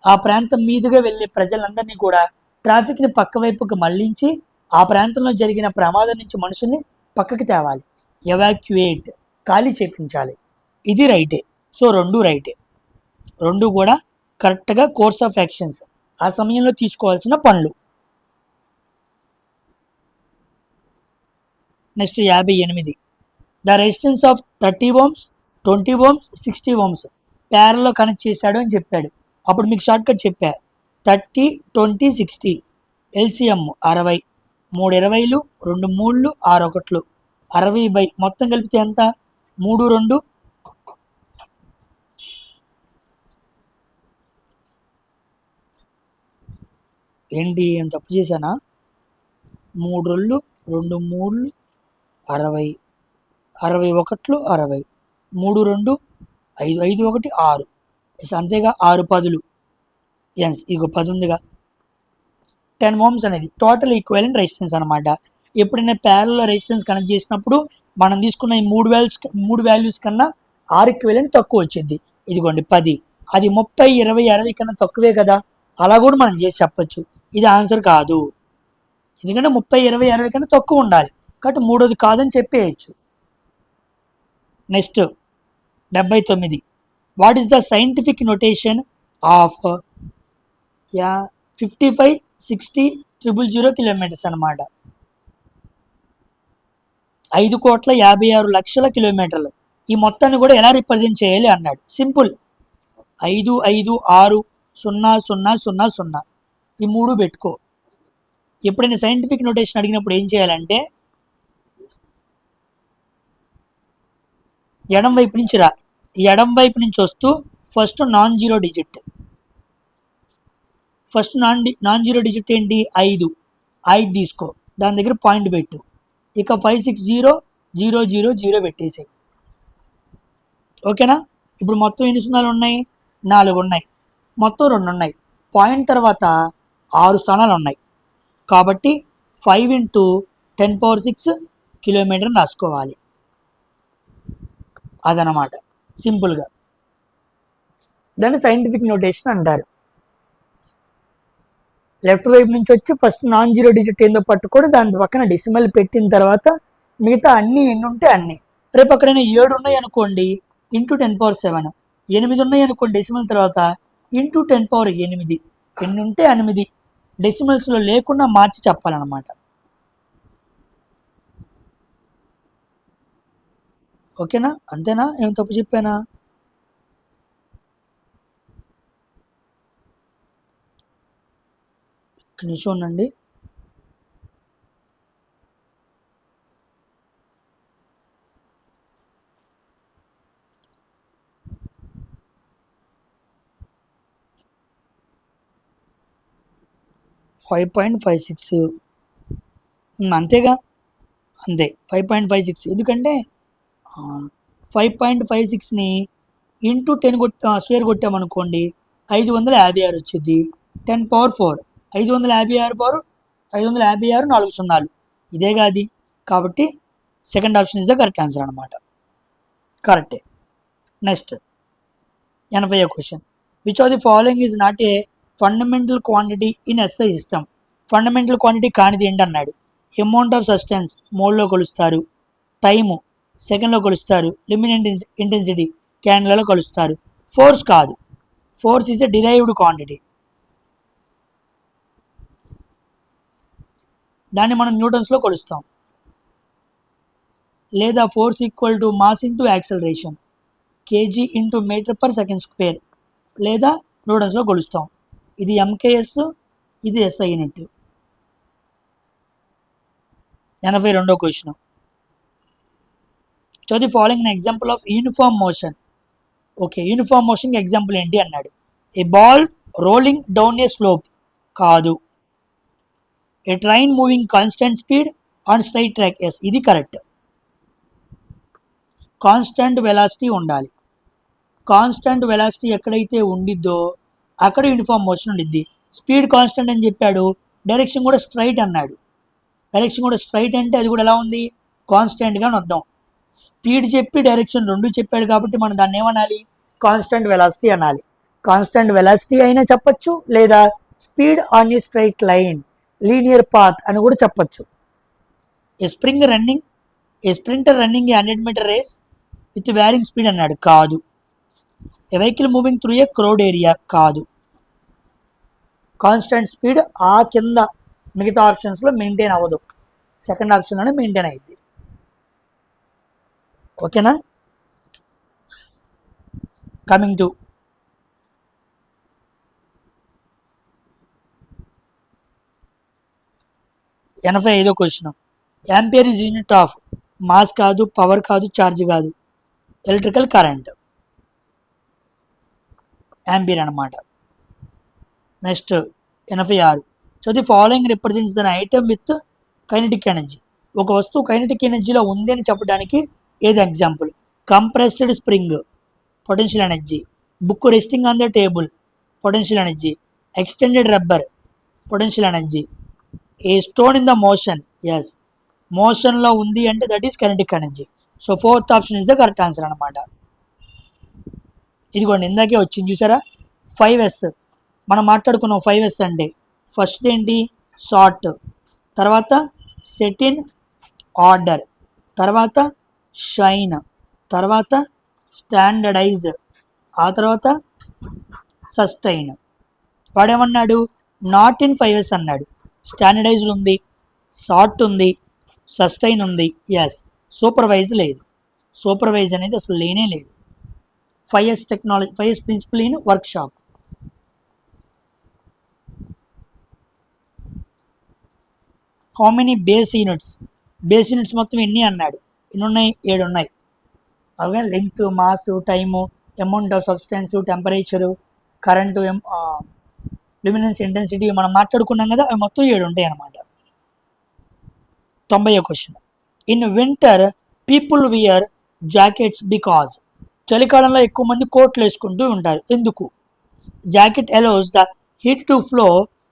S1: ఆ ప్రాంతం మీదుగా వెళ్ళే ప్రజలందరినీ కూడా ట్రాఫిక్ని పక్క వైపుకి మళ్లించి ఆ ప్రాంతంలో జరిగిన ప్రమాదం నుంచి మనుషుల్ని పక్కకి తేవాలి. ఎవాక్యుయేట్ ఖాళీ చేపించాలి. ఇది రైటే. సో రెండు రైటే, రెండు కూడా కరెక్ట్గా కోర్స్ ఆఫ్ యాక్షన్స్, ఆ సమయంలో తీసుకోవాల్సిన పనులు. Next 58. The resistance of 30 ohms 20 ohms 60 ohms ప్యారల్లో కనెక్ట్ చేశాడు అని చెప్పాడు. అప్పుడు మీకు షార్ట్ కట్ చెప్పా, 30 20 60 ఎల్సిఎం 60, 3 20లు 2 3లు 6 1లు 60 మొత్తం కలిపితే ఎంత? 3 2 ఏంటి అని తప్పు చేశానా? 3 2 2 3 60 61 60 3 2 5 5 1 6 ఎస్ అంతేగా, 6 10లు ఎస్ ఇగో 10 ఉందిగా. 10 ohms అనేది టోటల్ ఈక్వలెంట్ రెసిస్టెన్స్ అనమాట. ఎప్పుడైనా ప్యారల్లో రెసిస్టెన్స్ కనెక్ట్ చేసినప్పుడు మనం తీసుకున్న ఈ మూడు వాల్యూస్ కన్నా ఆర్ ఈక్వలెంట్ తక్కువ వచ్చింది. ఇదిగోండి 10, అది 30 20 60 కన్నా తక్కువే కదా, అలా కూడా మనం చేసి చెప్పచ్చు. ఇది ఆన్సర్ కాదు, ఎందుకంటే 30 20 60 కన్నా తక్కువ ఉండాలి కాబట్టి మూడోది కాదని చెప్పేయచ్చు. Next 79. What is the scientific notation of 55 60 000 kilometres అనమాట. 5,56,00,000 కిలోమీటర్లు. ఈ మొత్తాన్ని కూడా ఎలా రిప్రజెంట్ చేయాలి అన్నాడు. సింపుల్, 5 5 6 0 0 0 0 ఈ మూడు పెట్టుకో. ఎప్పుడైనా సైంటిఫిక్ నోటేషన్ అడిగినప్పుడు ఏం చేయాలంటే ఎడం వైపు నుంచి రా, ఎడం వైపు నుంచి వస్తూ first non zero digit, first non zero digit ఏంటి? 5 తీసుకో, దాని దగ్గర పాయింట్ పెట్టు, ఇక 5 6 0 0 0 0 పెట్టేసాయి. ఓకేనా? ఇప్పుడు మొత్తం ఎన్ని సున్నాలు ఉన్నాయి? 4 ఉన్నాయి, మొత్తం 2 ఉన్నాయి, పాయింట్ తర్వాత 6 స్థానాలు ఉన్నాయి కాబట్టి 5 × 10⁶ కిలోమీటర్ రాసుకోవాలి. అదనమాట సింపుల్గా, దాన్ని సైంటిఫిక్ నోటేషన్ అంటారు. లెఫ్ట్ వైపు నుంచి వచ్చి ఫస్ట్ నాన్ జీరో డిజిట్ ఏందో పట్టుకొని దాని పక్కన డెసిమల్ పెట్టిన తర్వాత మిగతా అన్నీ ఎన్ని ఉంటే అన్నీ. రేపు అక్కడైనా 7 ఉన్నాయి అనుకోండి × 10⁷, 8 ఉన్నాయి అనుకోండి డెసిమల్ తర్వాత × 10⁸, ఎన్ని ఉంటే 8 డెసిమల్స్లో లేకుండా మార్చి చెప్పాలన్నమాట. ఓకేనా, అంతేనా, ఏం తప్పు చెప్పానా? నిమిషం ఉండండి. $5.56 అంతేగా, అంతే 5.56. ఎందుకంటే 5.56ని ఇంటూ 10 స్క్వేర్ కొట్టామనుకోండి 556 వచ్చింది. 10^4 556 556 4 సున్నాలు, ఇదేగా అది. కాబట్టి second option is the correct answer అనమాట. కరెక్టే. నెక్స్ట్ 80వ question. Which of the following is not a fundamental quantity in SI system? Fundamental quantity కానిది ఏంటి అన్నాడు. అమౌంట్ ఆఫ్ సబ్స్టెన్స్ మోల్లో కొలుస్తారు, టైము సెకండ్లో కొలుస్తారు, లిమినెంట్ ఇంటెన్సిటీ క్యాన్లలో కొలుస్తారు. ఫోర్స్ కాదు, force is a derived quantity, దాన్ని మనం న్యూటన్స్లో కొలుస్తాం. లేదా force equal to mass into acceleration, K G into metre per second square, లేదా న్యూటన్స్లో కొలుస్తాం. ఇది ఎంకేఎస్, ఇది ఎస్ఐ యూనిట్. 82వ question. So the following an example of uniform motion. Okay, uniform మోషన్కి ఎగ్జాంపుల్ ఏంటి అన్నాడు. A ball rolling down a slope కాదు. A train moving constant speed on straight track, yes ఇది కరెక్ట్. కాన్స్టెంట్ వెలాసిటీ ఉండాలి. Constant velocity ఎక్కడైతే ఉండిద్దో అక్కడ uniform motion ఉండిద్ది. స్పీడ్ కాన్స్టెంట్ అని చెప్పాడు, డైరెక్షన్ కూడా స్ట్రైట్ అన్నాడు. డైరెక్షన్ కూడా స్ట్రైట్ అంటే అది కూడా ఎలా ఉంది, కాన్స్టెంట్గా వద్దాం. స్పీడ్ చెప్పి డైరెక్షన్ రెండు చెప్పాడు కాబట్టి మనం దాన్ని ఏమనాలి, కాన్స్టెంట్ వెలాసిటీ అనాలి. కాన్స్టెంట్ వెలాసిటీ అయినా చెప్పచ్చు, లేదా speed on a straight line, linear path అని కూడా చెప్పచ్చు. A sprinter running a 100 metre race with varying speed అన్నాడు, కాదు. A vehicle moving through a crowd area, కాదు. కాన్స్టెంట్ స్పీడ్ ఆ కింద మిగతా ఆప్షన్స్లో మెయింటైన్ అవ్వదు, సెకండ్ ఆప్షన్లోనే మెయింటైన్ అయ్యింది. ఓకేనా. కమింగ్ టు 85వ question. Ampere is unit of mass కాదు, పవర్ కాదు, ఛార్జ్ కాదు, ఎలక్ట్రికల్ కరెంట్, యాంపియర్ అనమాట. Next 86. So the following represents than item with kinetic energy. ఒక వస్తువు కైనెటిక్ ఎనర్జీలో ఉంది అని చెప్పడానికి ఏది example? Compressed spring, potential energy. Book resting on the table, potential energy. Extended rubber, potential energy. A stone in the motion, yes మోషన్లో ఉంది అంటే that is kinetic energy. So fourth option is the correct answer అనమాట. ఇదిగోండి ఇందాకే వచ్చింది చూసారా, 5S. మనం మాట్లాడుకున్నాం 5S అంటే ఫస్ట్ ఏంటి, షార్ట్, తర్వాత సెట్ ఇన్ ఆర్డర్, తర్వాత షైన్, తర్వాత స్టాండర్డైజ్, ఆ తర్వాత సస్టైన్. వాడేమన్నాడు, నాట్ ఇన్ 5S అన్నాడు. స్టాండర్డైజ్డ్ ఉంది, షార్ట్ ఉంది, సస్టైన్ ఉంది, ఎస్. సూపర్వైజ్ లేదు, సూపర్వైజ్ అనేది అసలు లేనే లేదు. 5S technology, 5S principle in workshop. How many base units, base units మొత్తం ఎన్ని అన్నాడు. ఎన్ని ఉన్నాయి, 7 ఉన్నాయి. అలాగే length, mass, time, amount of substance, temperature, current, luminance intensity మనం మాట్లాడుకున్నాం కదా, అవి మొత్తం 7 ఉంటాయి అన్నమాట. 90వ question. In winter people wear jackets because. చలికాలంలో ఎక్కువ మంది కోట్లు వేసుకుంటూ ఉంటారు, ఎందుకు? Jacket allows the heat to flow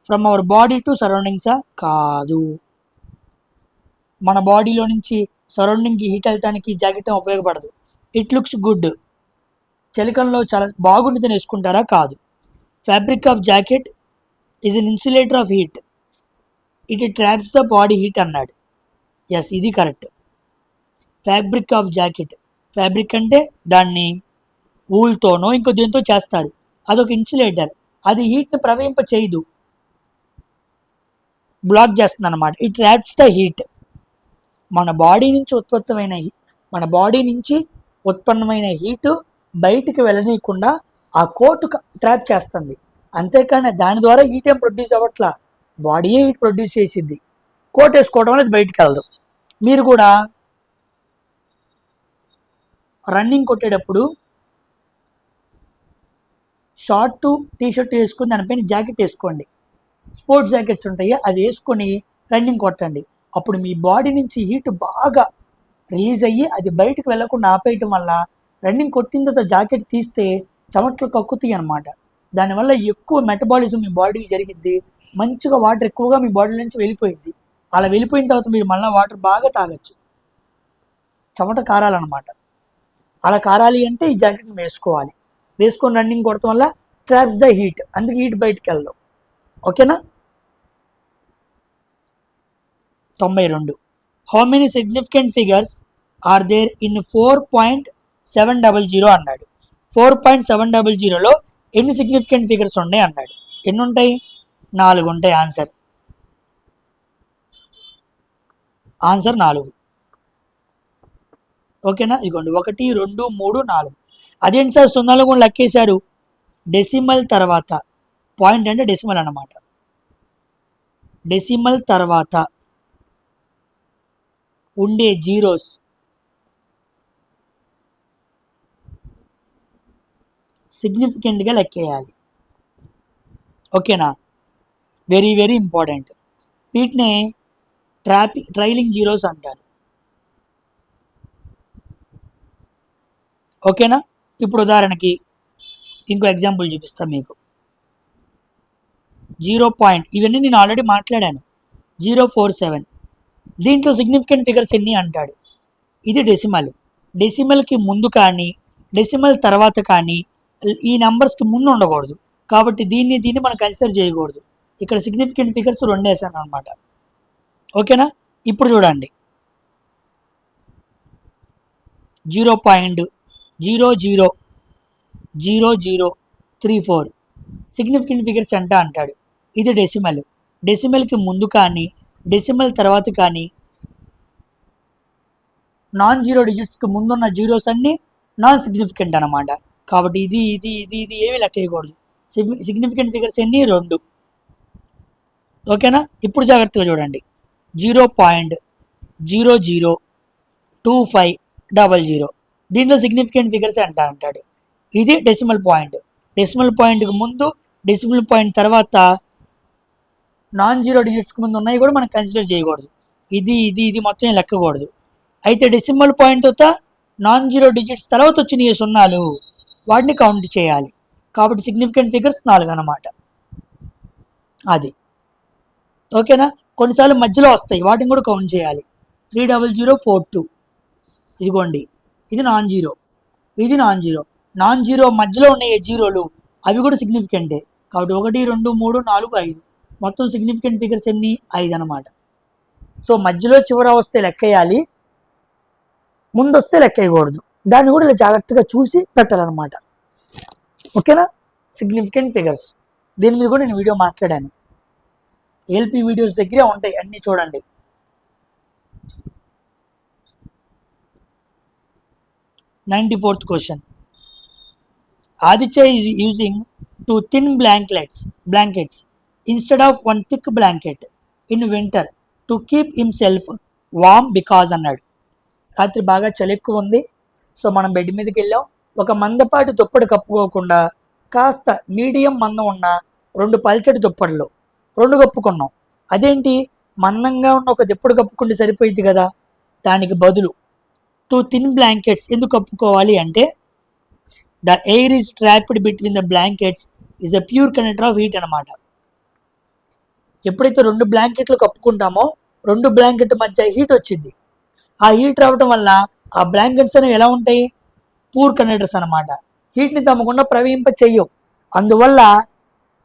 S1: from our body to సరౌండింగ్సా, కాదు. మన బాడీలో నుంచి సరౌండింగ్కి హీట్ వెళ్తానికి జాకెట్ ఉపయోగపడదు. ఇట్ లుక్స్ గుడ్, చలికాలంలో చాలా బాగుంటుంది వేసుకుంటారా, కాదు. Fabric of jacket is an insulator of heat, it traps the body heat అన్నాడు, ఎస్ ఇది correct. Fabric of jacket, fabric అంటే దాన్ని ఊల్తోనో ఇంకో దేంతో చేస్తారు, అదొక ఇన్సులేటర్, అది హీట్ని ప్రవహింప చేయదు, బ్లాక్ చేస్తుంది అనమాట. It traps the heat. మన బాడీ నుంచి ఉత్పత్తమైన మన బాడీ నుంచి ఉత్పన్నమైన హీటు బయటికి వెళ్ళనీయకుండా ఆ కోటు ట్రాప్ చేస్తుంది. అంతేకాని దాని ద్వారా హీట్ ఏం ప్రొడ్యూస్ అవ్వట్లా, బాడీయే హీట్ ప్రొడ్యూస్ చేసిద్ది. కోట్ వేసుకోవడం వల్ల అది బయటికి వెళ్ళదు. మీరు కూడా రన్నింగ్ కొట్టేటప్పుడు షార్ట్ టీషర్ట్ వేసుకుని దానిపైన జాకెట్ వేసుకోండి. స్పోర్ట్స్ జాకెట్స్ ఉంటాయి, అవి వేసుకొని రన్నింగ్ కొట్టండి. అప్పుడు మీ బాడీ నుంచి హీట్ బాగా రిలీజ్ అయ్యి అది బయటకు వెళ్లకుండా ఆపేయటం వల్ల రన్నింగ్ కొట్టిన తర్వాత జాకెట్ తీస్తే చెమట్లు కక్కుతాయి అనమాట. దానివల్ల ఎక్కువ మెటబాలిజం మీ బాడీకి జరిగిద్ది. మంచిగా వాటర్ ఎక్కువగా మీ బాడీ నుంచి వెళ్ళిపోయిద్ది. అలా వెళ్ళిపోయిన తర్వాత మీరు మళ్ళీ వాటర్ బాగా తాగొచ్చు. చెమట కారాలన్నమాట. అలా కారాలి అంటే ఈ జాకెట్ని వేసుకోవాలి. వేసుకొని రన్నింగ్ కొడటం వల్ల ట్రాప్స్ ద హీట్, అందుకే హీట్ బయటకు వెళ్దాం. ఓకేనా. 92. How many significant figures are there in 4.700 అన్నాడు. 4.700లో ఎన్ని సిగ్నిఫికెంట్ ఫిగర్స్ ఉన్నాయి అన్నాడు. ఎన్ని ఉంటాయి? 4 ఉంటాయి. ఆన్సర్ 4. ఓకేనా. ఇదిగోండి 1, 2, 3, 4. అదేంటి సార్ 0 కూడా లెక్కేశారు? డెసిమల్ తర్వాత, పాయింట్ అంటే డెసిమల్ అన్నమాట. డెసిమల్ తర్వాత ఉండే జీరోస్ సిగ్నిఫికెంట్గా లెక్కేయాలి. ఓకేనా. Very very important. వీటినే ట్రైలింగ్ జీరోస్ అంటారు. ఓకేనా. ఇప్పుడు ఉదాహరణకి ఇంకో ఎగ్జాంపుల్ చూపిస్తాను మీకు. 0 పాయింట్, ఇవన్నీ నేను ఆల్రెడీ మాట్లాడాను. 047, దీంట్లో సిగ్నిఫికెంట్ ఫిగర్స్ ఎన్ని అంటాడు. ఇది డెసిమల్. డెసిమల్కి ముందు కానీ డెసిమల్ తర్వాత కానీ ఈ నెంబర్స్కి ముందు ఉండకూడదు. కాబట్టి దీన్ని మనం కన్సిడర్ చేయకూడదు. ఇక్కడ సిగ్నిఫికెంట్ ఫిగర్స్ 2 వేసాను అనమాట. ఓకేనా. ఇప్పుడు చూడండి 0.000034 సిగ్నిఫికెంట్ ఫిగర్స్ ఎంత అంటాడు. ఇది డెసిమల్. డెసిమల్కి ముందు కానీ డెసిమల్ తర్వాత కానీ నాన్ జీరో డిజిట్స్కి ముందున్న జీరోస్ అన్నీ నాన్ సిగ్నిఫికెంట్ అనమాట. కాబట్టి ఇది ఇది ఇది ఇది ఏమీ లెక్క వేయకూడదు. సిగ్నిఫికెంట్ ఫిగర్స్ ఎన్ని? 2. ఓకేనా. ఇప్పుడు జాగ్రత్తగా చూడండి. 0.002500 దీంట్లో సిగ్నిఫికెంట్ ఫిగర్స్ ఎంత అంటాడు. ఇది డెసిమల్ పాయింట్. డెసిమల్ పాయింట్కి ముందు డెసిమల్ పాయింట్ తర్వాత నాన్ జీరో డిజిట్స్కి ముందు ఉన్నాయి కూడా మనం కన్సిడర్ చేయకూడదు. ఇది ఇది ఇది మొత్తం లెక్కకూడదు. అయితే డెసిమల్ పాయింట్ తర్వాత నాన్ జీరో డిజిట్స్ తర్వాత వచ్చిన ఏ సున్నాలు వాటిని కౌంట్ చేయాలి. కాబట్టి సిగ్నిఫికెంట్ ఫిగర్స్ 4 అన్నమాట. అది ఓకేనా. కొన్నిసార్లు మధ్యలో వస్తాయి, వాటిని కూడా కౌంట్ చేయాలి. 30042 ఇదిగోండి, ఇది నాన్ జీరో, ఇది నాన్ జీరో. నాన్ జీరో మధ్యలో ఉన్న ఏ జీరోలు అవి కూడా సిగ్నిఫికెంటే. కాబట్టి 1, 2, 3, 4, 5 మొత్తం సిగ్నిఫికెంట్ ఫిగర్స్ ఎన్ని? 5 అన్నమాట. సో మధ్యలో చివర వస్తే లెక్కేయాలి, ముందు వస్తే లెక్కేయకూడదు. దాన్ని కూడా ఇలా జాగ్రత్తగా చూసి పెట్టాలన్నమాట. ఓకేనా. సిగ్నిఫికెంట్ ఫిగర్స్ దీని మీద కూడా నేను వీడియో మాట్లాడాను. ఏఎల్పి వీడియోస్ దగ్గరే ఉంటాయి, అన్నీ చూడండి. 94th question. Aditya is using 2 thin blankets instead of 1 thick blanket in winter to keep himself warm because అన్నాడు. రాత్రి బాగా చలి ఎక్కువ ఉంది. సో మనం బెడ్ మీదకి వెళ్ళాం. ఒక మందపాటి దుప్పటి కప్పుకోకుండా కాస్త మీడియం మందం ఉన్న 2 పల్చటి దుప్పట్లు 2 కప్పుకున్నాం. అదేంటి, మందంగా ఉన్న ఒక దుప్పటి కప్పుకుంటే సరిపోయింది కదా. దానికి బదులు 2 thin blankets ఎందుకు కప్పుకోవాలి అంటే, the air is trapped between the blankets is a pure conductor of heat అనమాట. ఎప్పుడైతే 2 బ్లాంకెట్లు కప్పుకుంటామో 2 బ్లాంకెట్ మధ్య హీట్ వచ్చింది. ఆ హీట్ రావటం వల్ల ఆ బ్లాంకెట్స్ అనేవి ఎలా ఉంటాయి? పూర్ కండక్టర్స్ అనమాట. హీట్ని తమ్మకుండా ప్రవహింప చెయ్యవు. అందువల్ల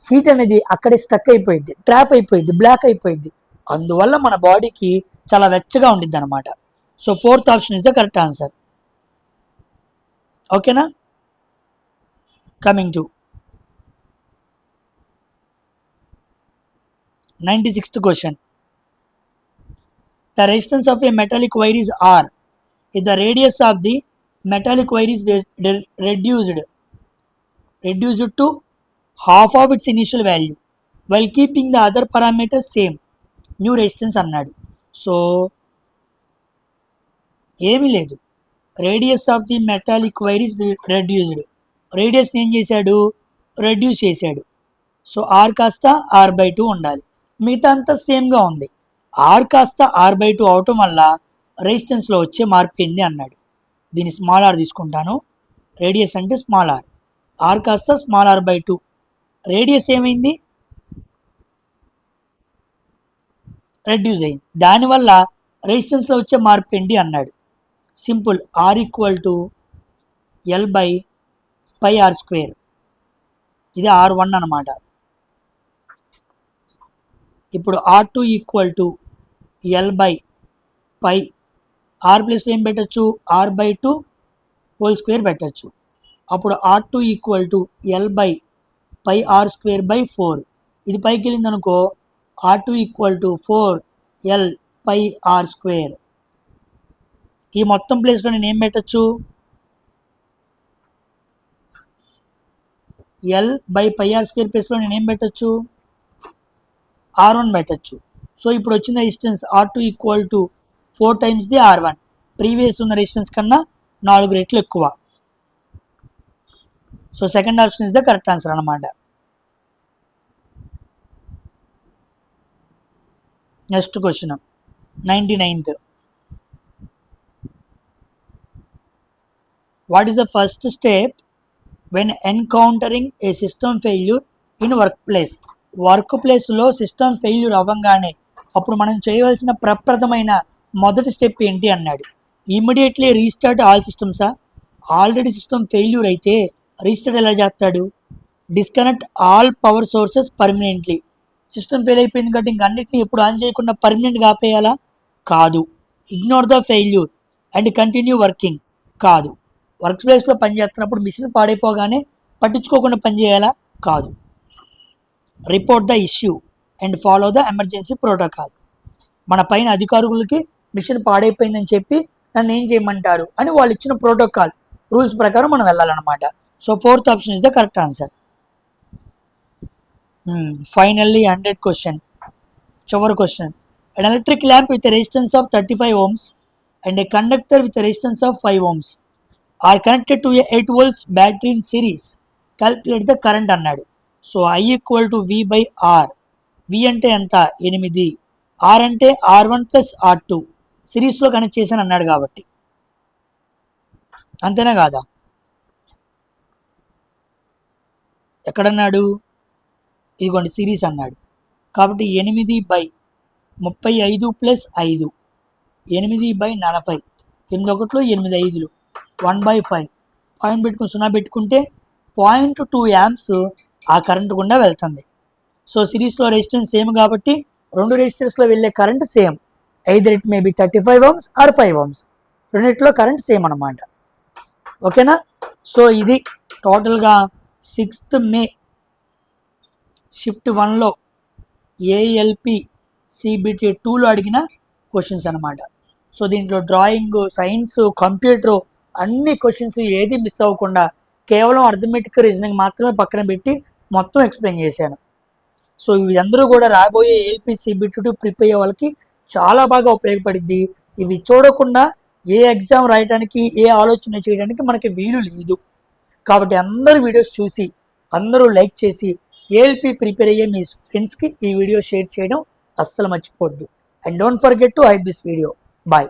S1: హీట్ అనేది అక్కడే స్టక్ అయిపోయింది, ట్రాప్ అయిపోయింది, బ్లాక్ అయిపోయింది. అందువల్ల మన బాడీకి చాలా వెచ్చగా ఉండిద్ది అనమాట. So 4th option is the correct answer. ఓకేనా. Coming to 96th question. The resistance of a metallic wire is R if the radius of the metallic wire is reduced to half of its initial value while keeping the other parameters same. New resistance అన్నాడు. So ఏమీ లేదు, radius of the metallic wire is reduced. రేడియస్ని ఏం చేశాడు, reduce చేశాడు. So are కాస్త R/2 ఉండాలి, మిగతా అంతా సేమ్గా ఉంది. ఆర్ కాస్త R/2 అవటం వల్ల రెసిస్టెన్స్లో వచ్చే మార్పు ఏంటి అన్నాడు. దీన్ని స్మాల్ ఆర్ తీసుకుంటాను, రేడియస్ అంటే స్మాల్ ఆర్, ఆర్ కాస్త స్మాల్ R/2. రేడియస్ ఏమైంది, రెడ్యూస్ అయింది. దానివల్ల రెసిస్టెన్స్లో వచ్చే మార్పు ఏంటి అన్నాడు. Simple, R = L/πr². ఇది R1 అనమాట. ఇప్పుడు R2 = L/π. R ప్లేస్లో ఏం పెట్టచ్చు, R/2 హోల్ స్క్వేర్ పెట్టచ్చు. అప్పుడు R2 = L/πr²/4. ఇది పైకి వెళ్ళింది అనుకో, R2 = 4L/πr². ఈ మొత్తం ప్లేస్లో నేను ఏం పెట్టచ్చు, L/πr² ప్లేస్లో నేను ఏం పెట్టచ్చు, R1 పెట్టచ్చు. సో ఇప్పుడు వచ్చిన resistance R2 = 4 times the R1. Previous ఉన్న రెసిస్టెన్స్ కన్నా 4 రెట్లు ఎక్కువ. So second option is the correct answer అనమాట. Next question 99th. What is the first step when encountering a system failure in workplace? వర్క్ ప్లేస్లో system failure అవ్వగానే అప్పుడు మనం చేయవలసిన ప్రప్రథమైన మొదటి స్టెప్ ఏంటి అన్నాడు. ఇమ్మీడియట్లీ రీస్టార్ట్ ఆల్ సిస్టమ్సా? ఆల్రెడీ సిస్టమ్ ఫెయిల్యూర్ అయితే రీస్టార్ట్ ఎలా చేస్తాడు? Disconnect all power sources permanently. System fail అయిపోయింది కాబట్టి ఇంక అన్నింటినీ ఎప్పుడు ఆన్ చేయకుండా పర్మనెంట్గా ఆపేయాలా? కాదు. Ignore the failure and continue working. కాదు. వర్క్ ప్లేస్లో పనిచేస్తున్నప్పుడు మిషన్ పాడైపోగానే పట్టించుకోకుండా పనిచేయాలా? కాదు. Report the issue and follow the emergency protocol. మన పైన అధికారులకి మిషన్ పాడైపోయిందని చెప్పి నన్ను ఏం చేయమంటారు అని వాళ్ళు ఇచ్చిన ప్రోటోకాల్ రూల్స్ ప్రకారం మనం వెళ్ళాలన్నమాట. So fourth option is the correct answer. Finally 100th question, చివరి question. An electric lamp with a resistance of 35 ohms and a conductor with a resistance of 5 ohms are connected to a 8 volts battery in series. Calculate the current అన్నాడు. So I = V/R. V అంటే ఎంత, 8. R అంటే R1 + R2 సిరీస్లో connect చేశాను అన్నాడు కాబట్టి అంతేనా కాదా? ఎక్కడన్నాడు, ఇదిగోండి సిరీస్ అన్నాడు కాబట్టి 8/35 + 5, 8/40, 8 1 8 5, 1/5. పాయింట్ పెట్టుకుని 0 పెట్టుకుంటే 0.2 amps ఆ కరెంట్ గుండా వెళ్తుంది. సో సిరీస్లో రెసిస్టెన్స్ సేమ్ కాబట్టి రెండు రెసిస్టెన్స్లో వెళ్ళే current same. Either it may be 35 ohms or 5 ohms. రెండిట్లో కరెంట్ సేమ్ అనమాట. ఓకేనా? సో ఇది టోటల్గా 6th May షిఫ్ట్ 1లో ALP CBT 2లో అడిగిన క్వశ్చన్స్ అనమాట. సో దీంట్లో డ్రాయింగ్, సైన్స్, కంప్యూటర్ అన్ని క్వశ్చన్స్ ఏది మిస్ అవ్వకుండా కేవలం అర్థమెటిక్ రీజనింగ్ మాత్రమే పక్కన పెట్టి మొత్తం ఎక్స్ప్లెయిన్ చేశాను. సో ఇవి అందరూ కూడా రాబోయే ALP CBT 2 ప్రిపేర్ అయ్యే వాళ్ళకి చాలా బాగా ఉపయోగపడిద్ది. ఇవి చూడకుండా ఏ ఎగ్జామ్ రాయడానికి, ఏ ఆలోచన చేయడానికి మనకి వీలు లేదు. కాబట్టి అందరూ వీడియోస్ చూసి అందరూ లైక్ చేసి ALP ప్రిపేర్ అయ్యే మీ ఫ్రెండ్స్కి ఈ వీడియో షేర్ చేయడం అస్సలు మర్చిపోవద్దు. And don't forget to hype this video. Bye.